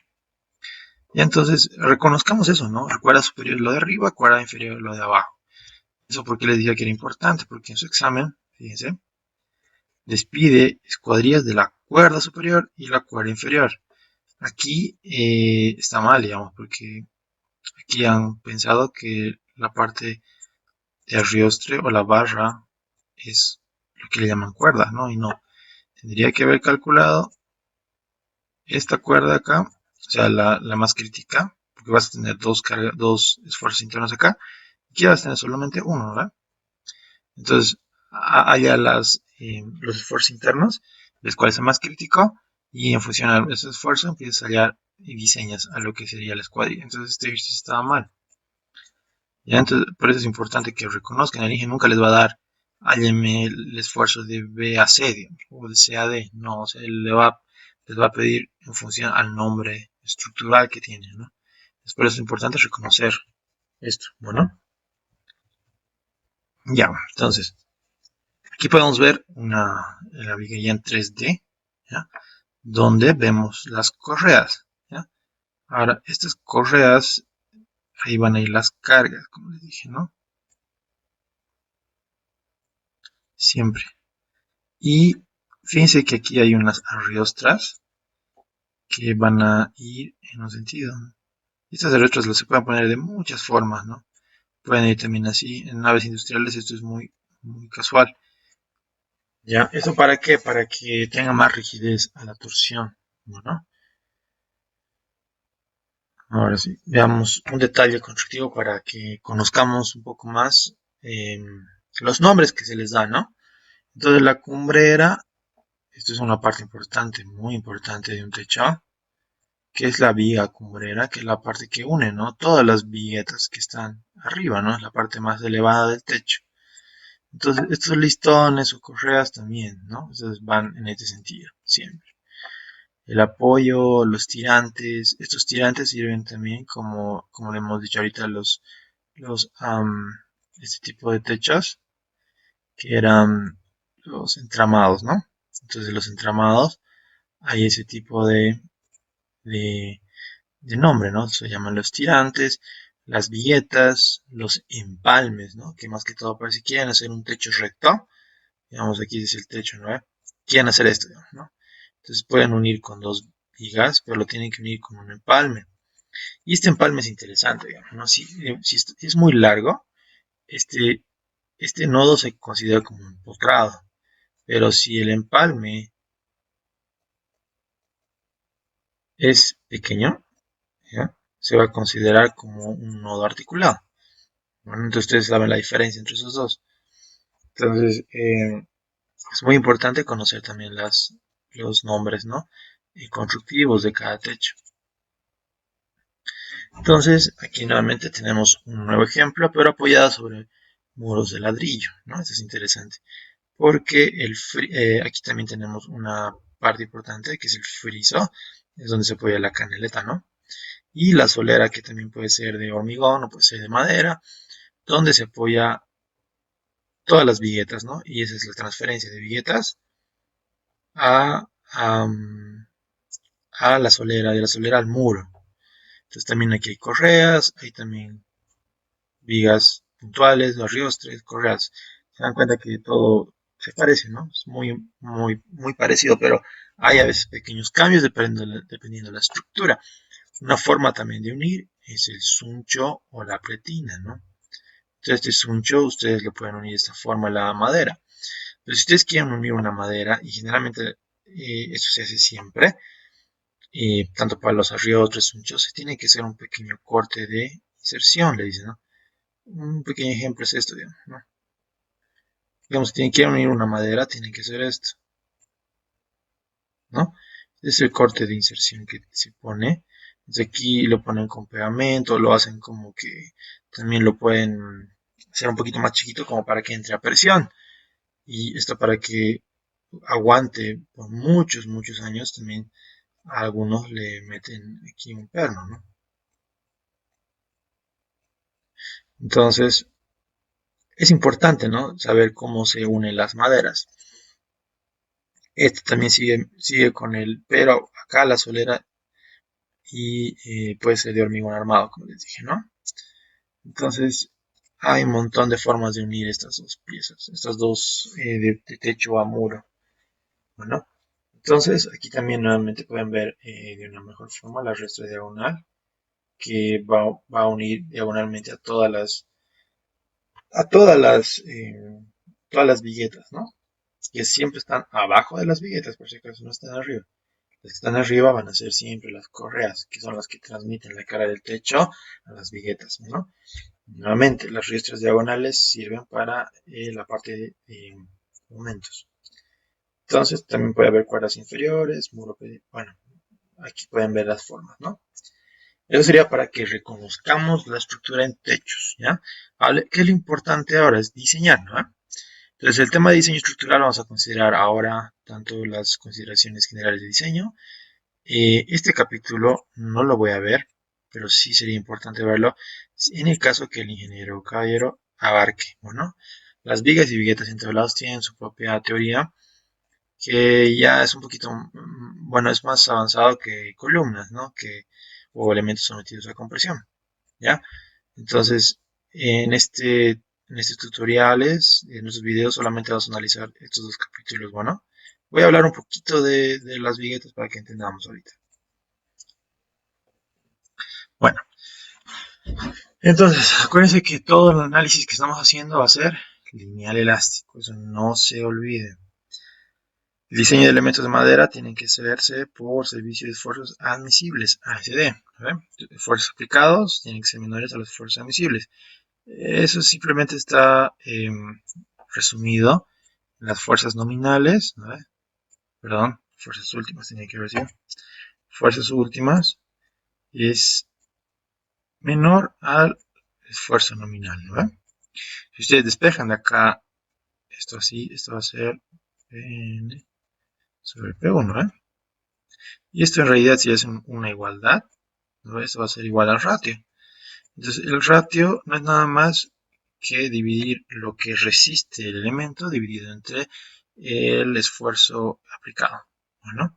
Y entonces, reconozcamos eso, ¿no? Cuerda superior lo de arriba, cuerda inferior lo de abajo. Eso porque les dije que era importante, porque en su examen, fíjense, despide escuadrillas de la cuerda superior y la cuerda inferior. Aquí está mal, digamos, porque aquí han pensado que la parte de arriostre o la barra es lo que le llaman cuerda, ¿no? Y no, tendría que haber calculado esta cuerda acá, o sea, la más crítica, porque vas a tener dos esfuerzos internos acá, y aquí vas a tener solamente uno, ¿verdad? Entonces, allá los esfuerzos internos, ves cuál es el más crítico, y en función de ese esfuerzo empiezas a hallar y diseñas a lo que sería la escuadrilla. Entonces, este ejercicio estaba mal. ¿Ya? Entonces, por eso es importante que reconozcan, el INGE nunca les va a dar hálleme el esfuerzo de B a C, digamos, o de C a D, no, o sea, les va a pedir en función al nombre estructural que tiene, ¿no? Entonces, por eso es importante reconocer esto, bueno, ya, entonces, aquí podemos ver la viga en 3D, ¿ya? Donde vemos las correas, ¿ya? Ahora, estas correas, ahí van a ir las cargas, como les dije, ¿no? Siempre. Y fíjense que aquí hay unas arriostras que van a ir en un sentido. Estas arriostras se pueden poner de muchas formas, ¿no? Pueden ir también así. En naves industriales esto es muy casual. ¿Ya? ¿Eso para qué? Para que tenga más rigidez a la torsión. Bueno, ahora sí, veamos un detalle constructivo para que conozcamos un poco más los nombres que se les da, ¿no? Entonces la cumbrera, esto es una parte importante, muy importante de un techo, que es la viga cumbrera, que es la parte que une, ¿no? Todas las viguetas que están arriba, ¿no? Es la parte más elevada del techo. Entonces, estos listones o correas también, ¿no? Entonces van en este sentido, siempre. El apoyo, los tirantes, estos tirantes sirven también como le hemos dicho ahorita, este tipo de techos, que eran los entramados, ¿no? Entonces, los entramados, hay ese tipo de de nombre, ¿no? Se llaman los tirantes, las viguetas, los empalmes, ¿no? Que más que todo, para si quieren hacer un techo recto, digamos aquí dice el techo, ¿no? Quieren hacer esto, ¿no? Entonces pueden unir con dos vigas, pero lo tienen que unir con un empalme. Y este empalme es interesante, digamos, ¿no? Si es muy largo, este, este nodo se considera como un empotrado, pero si el empalme es pequeño, ¿ya? Se va a considerar como un nodo articulado. Bueno, entonces ustedes saben la diferencia entre esos dos. Entonces, es muy importante conocer también los nombres, ¿no? Y constructivos de cada techo. Entonces, aquí nuevamente tenemos un nuevo ejemplo, pero apoyado sobre muros de ladrillo, ¿no? Esto es interesante, porque aquí también tenemos una parte importante que es el friso, es donde se apoya la canaleta, ¿no? Y la solera, que también puede ser de hormigón o puede ser de madera, donde se apoya todas las viguetas, ¿no? Y esa es la transferencia de viguetas a, a, a la solera, de la solera al muro. Entonces también aquí hay correas, hay también vigas puntuales, los riostres, correas. Se dan cuenta que todo se parece, ¿no? Es muy parecido, pero hay a veces pequeños cambios dependiendo de la estructura. Una forma también de unir es el suncho o la pretina, ¿no? Entonces este suncho ustedes lo pueden unir de esta forma a la madera. Pero si ustedes quieren unir una madera, y generalmente eso se hace siempre, tanto para los arrios, sunchos, se tiene que hacer un pequeño corte de inserción, le dicen, ¿no? Un pequeño ejemplo es esto, digamos, ¿no? Digamos, si quieren unir una madera, tienen que hacer esto, ¿no? Es el corte de inserción que se pone. Desde aquí lo ponen con pegamento, lo hacen como que también lo pueden hacer un poquito más chiquito como para que entre a presión. Y esto para que aguante por muchos años también a algunos le meten aquí un perno, ¿no? Entonces, es importante, ¿no? Saber cómo se unen las maderas. Este también sigue con el, pero acá la solera y puede ser de hormigón armado, como les dije, ¿no? Entonces, hay un montón de formas de unir estas dos piezas, estas dos de techo a muro. Bueno, entonces aquí también nuevamente pueden ver de una mejor forma la restra diagonal que va a unir diagonalmente a todas las viguetas, ¿no? Que siempre están abajo de las viguetas, por si acaso no están arriba. Las que están arriba van a ser siempre las correas, que son las que transmiten la cara del techo a las viguetas, ¿no? Nuevamente, las ristras diagonales sirven para la parte de momentos. Entonces, también puede haber cuerdas inferiores, bueno, aquí pueden ver las formas, ¿no? Eso sería para que reconozcamos la estructura en techos, ¿ya? ¿Vale? ¿Qué es lo importante ahora? Es diseñar, ¿no? Entonces, el tema de diseño estructural vamos a considerar ahora tanto las consideraciones generales de diseño. Este capítulo no lo voy a ver, pero sí sería importante verlo en el caso que el ingeniero caballero abarque, bueno, las vigas y viguetas entabladas tienen su propia teoría, que ya es un poquito, bueno, es más avanzado que columnas, ¿no? O elementos sometidos a compresión, ¿ya? Entonces, en estos tutoriales, en estos videos, solamente vamos a analizar estos dos capítulos, bueno. Voy a hablar un poquito de las viguetas para que entendamos ahorita. Bueno, entonces, acuérdense que todo el análisis que estamos haciendo va a ser lineal elástico, eso no se olvide. El diseño de elementos de madera tiene que hacerse por servicio de esfuerzos admisibles, ASD. Esfuerzos aplicados tienen que ser menores a los esfuerzos admisibles. Eso simplemente está resumido en las fuerzas nominales, ¿no? Perdón, fuerzas últimas tenía que haber sido. Fuerzas últimas es menor al esfuerzo nominal, ¿no? Si ustedes despejan de acá esto así, esto va a ser N sobre P1, ¿eh? Y esto en realidad si es una igualdad, ¿no? Esto va a ser igual al ratio. Entonces el ratio no es nada más que dividir lo que resiste el elemento dividido entre el esfuerzo aplicado. Bueno,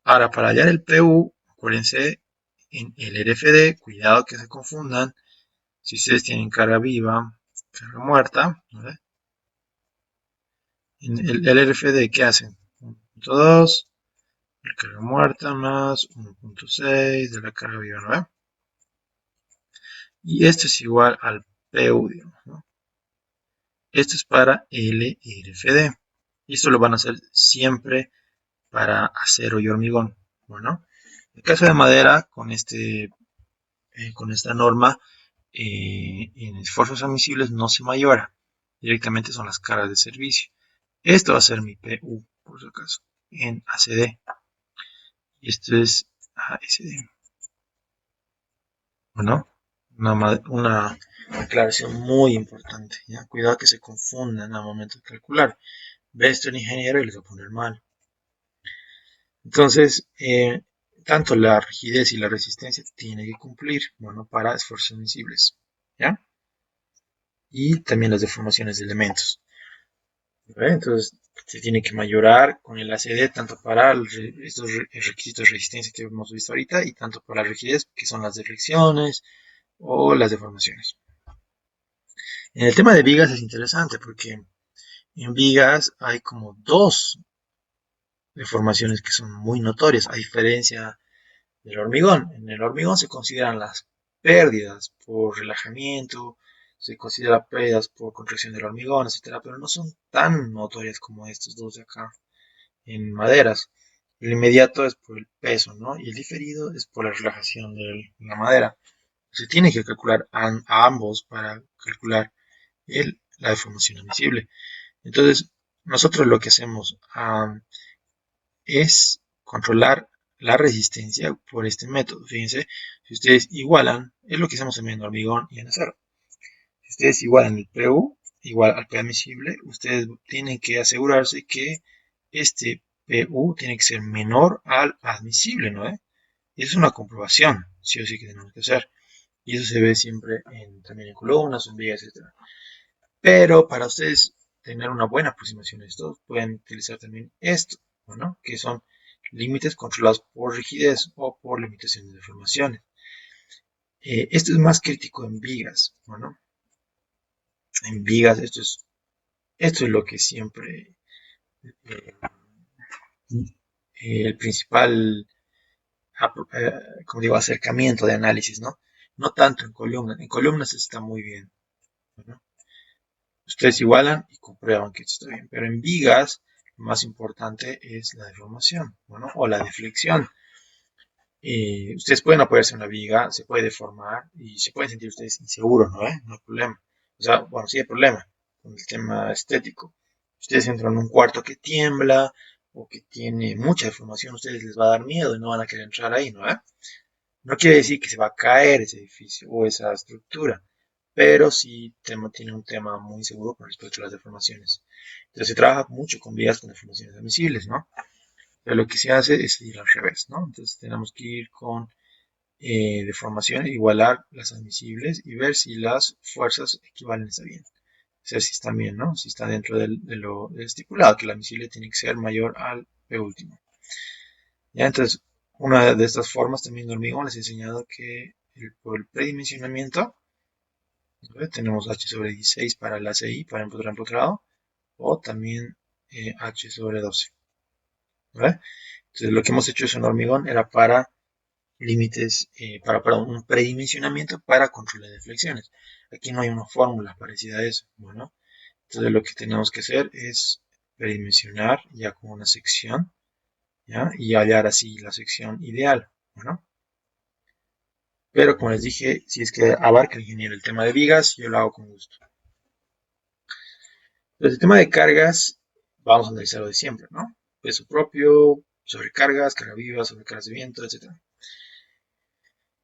ahora para hallar el PU, acuérdense en el RFD, cuidado que se confundan. Si ustedes tienen carga viva, carga muerta, ¿vale? En el RFD, ¿qué hacen? 1.2, la carga muerta más 1.6 de la carga viva, ¿no? Y esto es igual al PU, digamos, ¿no? Esto es para LRFD. Y esto lo van a hacer siempre para acero y hormigón. Bueno, en el caso de madera, con esta norma, en esfuerzos admisibles no se mayora. Directamente son las cargas de servicio. Esto va a ser mi PU, por si acaso, en ACD. Y esto es ASD. Bueno, una aclaración muy importante. ¿Ya? Cuidado que se confundan al momento de calcular. Ve esto el ingeniero y les va a poner mal. Entonces, tanto la rigidez y la resistencia tienen que cumplir, bueno, para esfuerzos admisibles. ¿Ya? Y también las deformaciones de elementos. ¿Ve? Entonces, se tiene que mayorar con el ACD tanto para estos requisitos de resistencia que hemos visto ahorita y tanto para la rigidez, que son las deflexiones o las deformaciones. En el tema de vigas es interesante porque en vigas hay como dos deformaciones que son muy notorias, a diferencia del hormigón. En el hormigón se consideran las pérdidas por relajamiento, se consideran pérdidas por contracción del hormigón, etcétera, pero no son tan notorias como estos dos de acá en maderas. El inmediato es por el peso, ¿no? Y el diferido es por la relajación de la madera. Se tiene que calcular a ambos para calcular la deformación admisible. Entonces, nosotros lo que hacemos es controlar la resistencia por este método. Fíjense, si ustedes igualan, es lo que hacemos en hormigón y en acero. Si ustedes igualan el PU igual al P admisible, ustedes tienen que asegurarse que este PU tiene que ser menor al admisible, ¿no? Y eso es una comprobación, sí o sí que tenemos que hacer. Y eso se ve siempre también en columnas, en vías, etc. Pero para ustedes tener una buena aproximación a esto, pueden utilizar también esto, ¿no? Que son límites controlados por rigidez o por limitaciones de deformaciones. Esto es más crítico en vigas, ¿no? En vigas esto es Esto es lo que siempre, eh, el principal, como digo, acercamiento de análisis, ¿no? No tanto en columnas. En columnas está muy bien, ¿no? Ustedes igualan y comprueban que esto está bien. Pero en vigas, lo más importante es la deformación, ¿no? O la deflexión. Ustedes pueden apoyarse en una viga, se puede deformar y se pueden sentir ustedes inseguros, ¿no? No hay problema. O sea, bueno, sí hay problema con el tema estético. Ustedes entran en un cuarto que tiembla o que tiene mucha deformación, a ustedes les va a dar miedo y no van a querer entrar ahí, ¿no? No quiere decir que se va a caer ese edificio o esa estructura, pero sí tiene un tema muy seguro con respecto a las deformaciones. Entonces se trabaja mucho con vías con deformaciones admisibles, ¿no? Pero lo que se hace es ir al revés, ¿no? Entonces tenemos que ir con deformaciones, igualar las admisibles y ver si las fuerzas equivalen está bien. O sea, si están bien, ¿no? Si está dentro de lo estipulado, que la admisible tiene que ser mayor al P último. Ya, entonces, una de estas formas también de hormigón les he enseñado que por el predimensionamiento, ¿no? Tenemos H sobre 16 para el ACI, para empotrado, o también H sobre 12. ¿Vale? Entonces, lo que hemos hecho es un hormigón era para límites, para un predimensionamiento para control de deflexiones. Aquí no hay una fórmula parecida a eso. Bueno, entonces lo que tenemos que hacer es predimensionar ya con una sección, ¿ya? Y hallar así la sección ideal. Bueno, pero como les dije, si es que abarca el ingeniero el tema de vigas, yo lo hago con gusto. Entonces, el tema de cargas, vamos a analizar lo de siempre, ¿no? Peso propio, sobrecargas, carga viva, sobrecargas de viento, etc.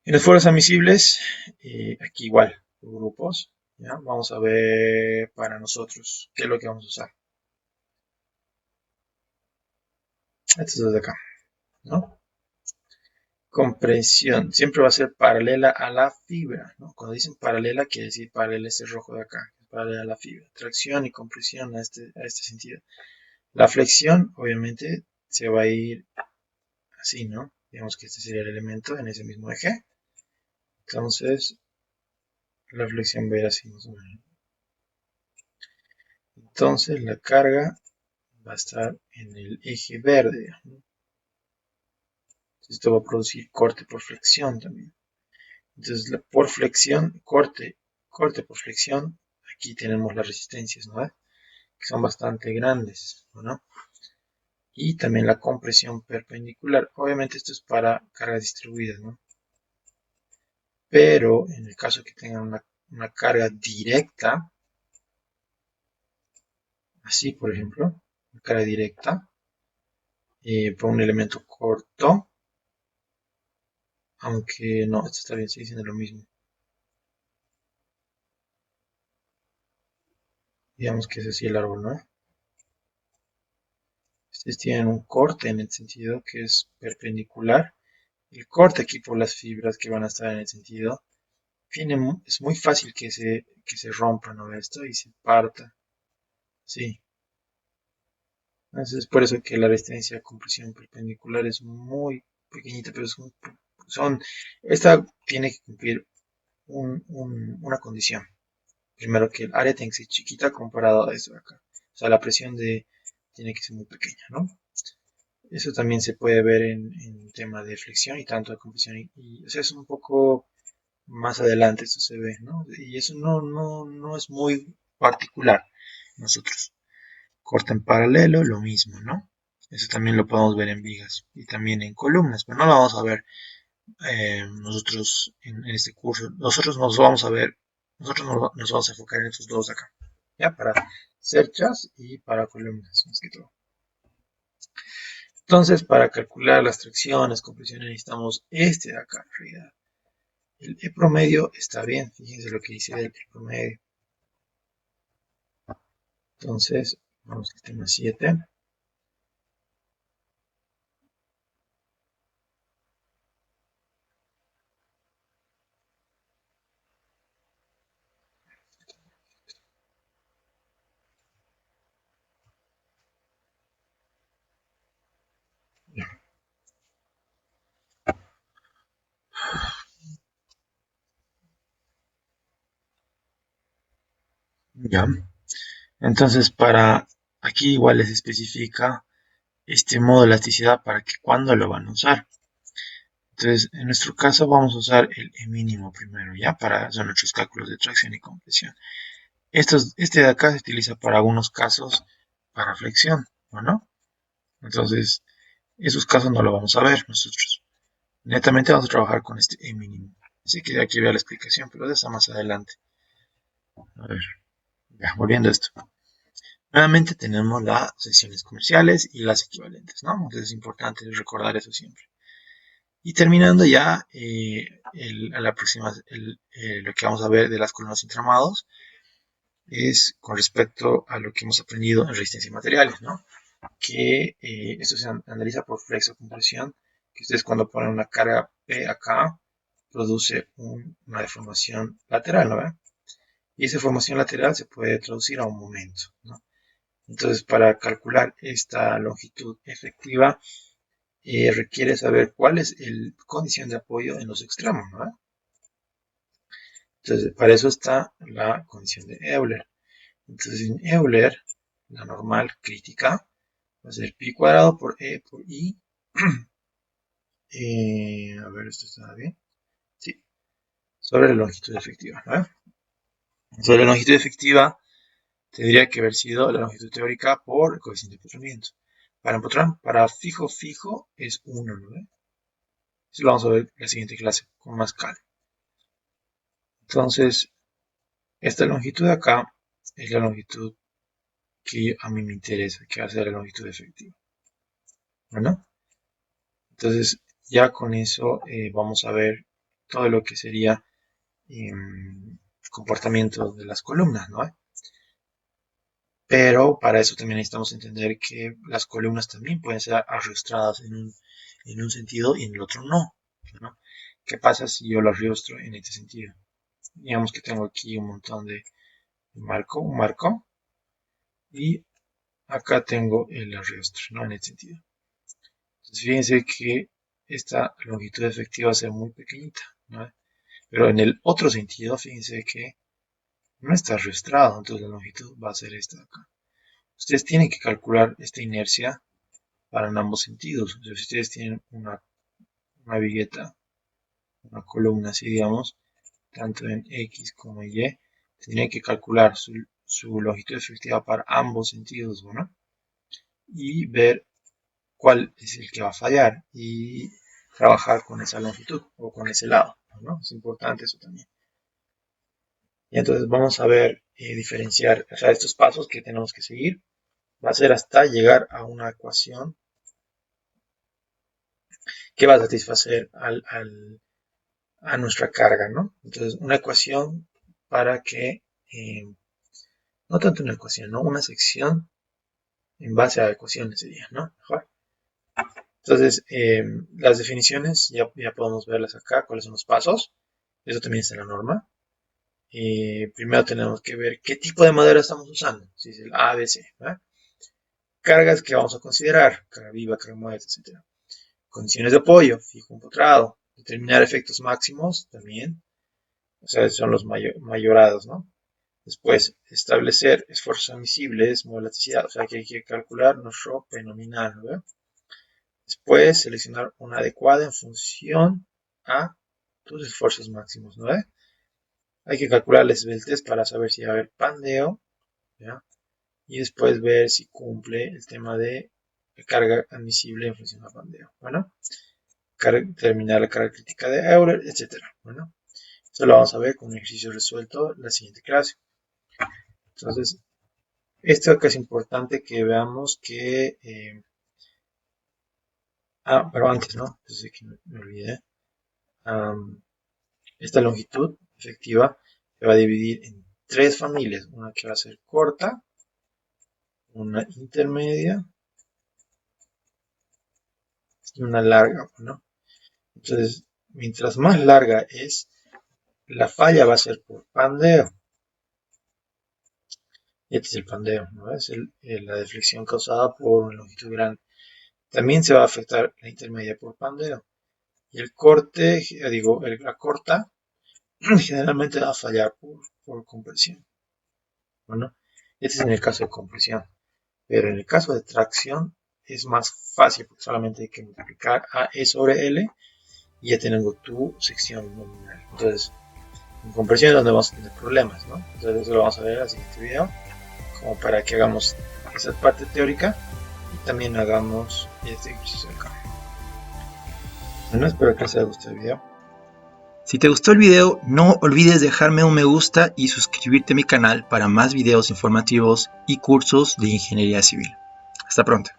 En las fuerzas admisibles, aquí igual, por grupos, ¿ya? Vamos a ver para nosotros qué es lo que vamos a usar. Esto es desde acá, ¿no? Compresión, siempre va a ser paralela a la fibra, ¿no? Cuando dicen paralela, quiere decir paralela a este rojo de acá, paralela a la fibra. Tracción y compresión a este sentido. La flexión, obviamente, se va a ir así, ¿no? Digamos que este sería el elemento en ese mismo eje. Entonces, la flexión va a ir así, más o menos. Entonces, la carga va a estar en el eje verde, ¿no? Esto va a producir corte por flexión también. Entonces, por flexión, corte por flexión, aquí tenemos las resistencias, ¿no? Que son bastante grandes, ¿no? Y también la compresión perpendicular. Obviamente esto es para cargas distribuidas, ¿no? Pero en el caso que tengan una carga directa, así por ejemplo, una carga directa, por un elemento corto, aunque no, esto está bien, sigue siendo lo mismo. Digamos que es así el árbol, ¿no? Ustedes tienen un corte en el sentido que es perpendicular. El corte aquí por las fibras que van a estar en el sentido, es muy fácil que se rompa, ¿no? Esto y se parta. Sí. Entonces es por eso que la resistencia a compresión perpendicular es muy pequeñita, pero esta tiene que cumplir una condición. Primero que el área tiene que ser chiquita comparado a esto de acá. O sea, la presión tiene que ser muy pequeña, ¿no? Eso también se puede ver en tema de flexión y tanto de compresión. O sea, es un poco más adelante, esto se ve, ¿no? Y eso no es muy particular nosotros. Corta en paralelo, lo mismo, ¿no? Eso también lo podemos ver en vigas y también en columnas, pero no lo vamos a ver nosotros en este curso. Nosotros nos vamos a enfocar en estos dos de acá, ¿ya? Para cerchas y para columnas, más que todo. Entonces, para calcular las tracciones, compresiones, necesitamos este de acá, en realidad. El E promedio está bien, fíjense lo que dice del E promedio. Entonces, vamos al tema 7. Ya. Entonces, para aquí igual les especifica este modo de elasticidad para que cuando lo van a usar. Entonces, en nuestro caso vamos a usar el E mínimo primero, ¿ya? Para hacer nuestros cálculos de tracción y compresión. Este de acá se utiliza para algunos casos para flexión, ¿no? Entonces, esos casos no lo vamos a ver nosotros. Netamente vamos a trabajar con este E mínimo. Así que aquí vea la explicación, pero de esa más adelante. A ver, ya, volviendo a esto. Nuevamente tenemos las secciones comerciales y las equivalentes, ¿no? Entonces es importante recordar eso siempre. Y terminando ya lo que vamos a ver de las columnas intramados es con respecto a lo que hemos aprendido en resistencia y materiales, ¿no? Que esto se analiza por flexo-compresión, que ustedes cuando ponen una carga P acá, produce una deformación lateral, ¿no? Y esa deformación lateral se puede traducir a un momento, ¿no? Entonces, para calcular esta longitud efectiva, requiere saber cuál es la condición de apoyo en los extremos, ¿no? Entonces, para eso está la condición de Euler. Entonces, en Euler, la normal crítica va a ser pi cuadrado por E por I. A ver, ¿esto está bien? Sí, sobre la longitud efectiva, ¿no? Sobre la longitud efectiva tendría que haber sido la longitud teórica por el coeficiente de empotramiento. Para fijo es 1, ¿no? Eso lo vamos a ver en la siguiente clase con más calma. Entonces, esta longitud de acá es la longitud que a mí me interesa, que va a ser la longitud efectiva. ¿Bueno? Entonces, ya con eso vamos a ver todo lo que sería comportamiento de las columnas, ¿no? Pero para eso también necesitamos entender que las columnas también pueden ser arrastradas en un sentido y en el otro no, ¿no? ¿Qué pasa si yo lo arrastro en este sentido? Digamos que tengo aquí un montón de un marco, y acá tengo el arrastre, ¿no? En este sentido. Entonces fíjense que esta longitud efectiva va a ser muy pequeñita, ¿no? Pero en el otro sentido, fíjense que no está arrastrado, entonces la longitud va a ser esta de acá. Ustedes tienen que calcular esta inercia para en ambos sentidos. O sea, si ustedes tienen una vigueta, una columna así, digamos, tanto en X como en Y, tendrían que calcular su longitud efectiva para ambos sentidos, ¿no? Y ver cuál es el que va a fallar y trabajar con esa longitud o con ese lado, ¿no? Es importante eso también. Y entonces vamos a ver, diferenciar, o sea, estos pasos que tenemos que seguir. Va a ser hasta llegar a una ecuación que va a satisfacer a nuestra carga, ¿no? Entonces, una ecuación para que, no tanto una ecuación, ¿no? Una sección en base a ecuaciones sería, ¿no? Mejor. Entonces, las definiciones ya podemos verlas acá, cuáles son los pasos. Eso también está en la norma. Primero tenemos que ver qué tipo de madera estamos usando, si es el A, B, C, ¿verdad? Cargas que vamos a considerar, carga viva, carga muerta, etc. Condiciones de apoyo, fijo, empotrado. Determinar efectos máximos también, o sea, son los mayorados, ¿no? Después, establecer esfuerzos admisibles, elasticidad, o sea, que hay que calcular nuestro P nominal, ¿no? Después, seleccionar una adecuada en función a tus esfuerzos máximos, ¿no? Hay que calcular el test para saber si va a haber pandeo, ¿ya? Y después ver si cumple el tema de carga admisible en función a pandeo. Bueno, terminar la carga crítica de Euler, etc. Bueno, eso lo vamos a ver con un ejercicio resuelto en la siguiente clase. Entonces, esto acá es importante que veamos que... pero antes, ¿no? Entonces aquí me olvidé. Esta longitud efectiva se va a dividir en tres familias. Una que va a ser corta, una intermedia y una larga, ¿no? Entonces, mientras más larga es, la falla va a ser por pandeo. Este es el pandeo, ¿no? Es la deflexión causada por una longitud grande. También se va a afectar la intermedia por pandeo. Y el corte, la corta, generalmente va a fallar por compresión. Bueno, Este es en el caso de compresión. Pero en el caso de tracción es más fácil porque solamente hay que multiplicar a E sobre L y ya tengo tu sección nominal. Entonces, en compresión es donde vamos a tener problemas, ¿no? Entonces eso lo vamos a ver en el siguiente video, como para que hagamos esa parte teórica y también hagamos este ejercicio de acá. Bueno, espero que les haya gustado el video. Si te gustó el video, no olvides dejarme un me gusta y suscribirte a mi canal para más videos informativos y cursos de ingeniería civil. Hasta pronto.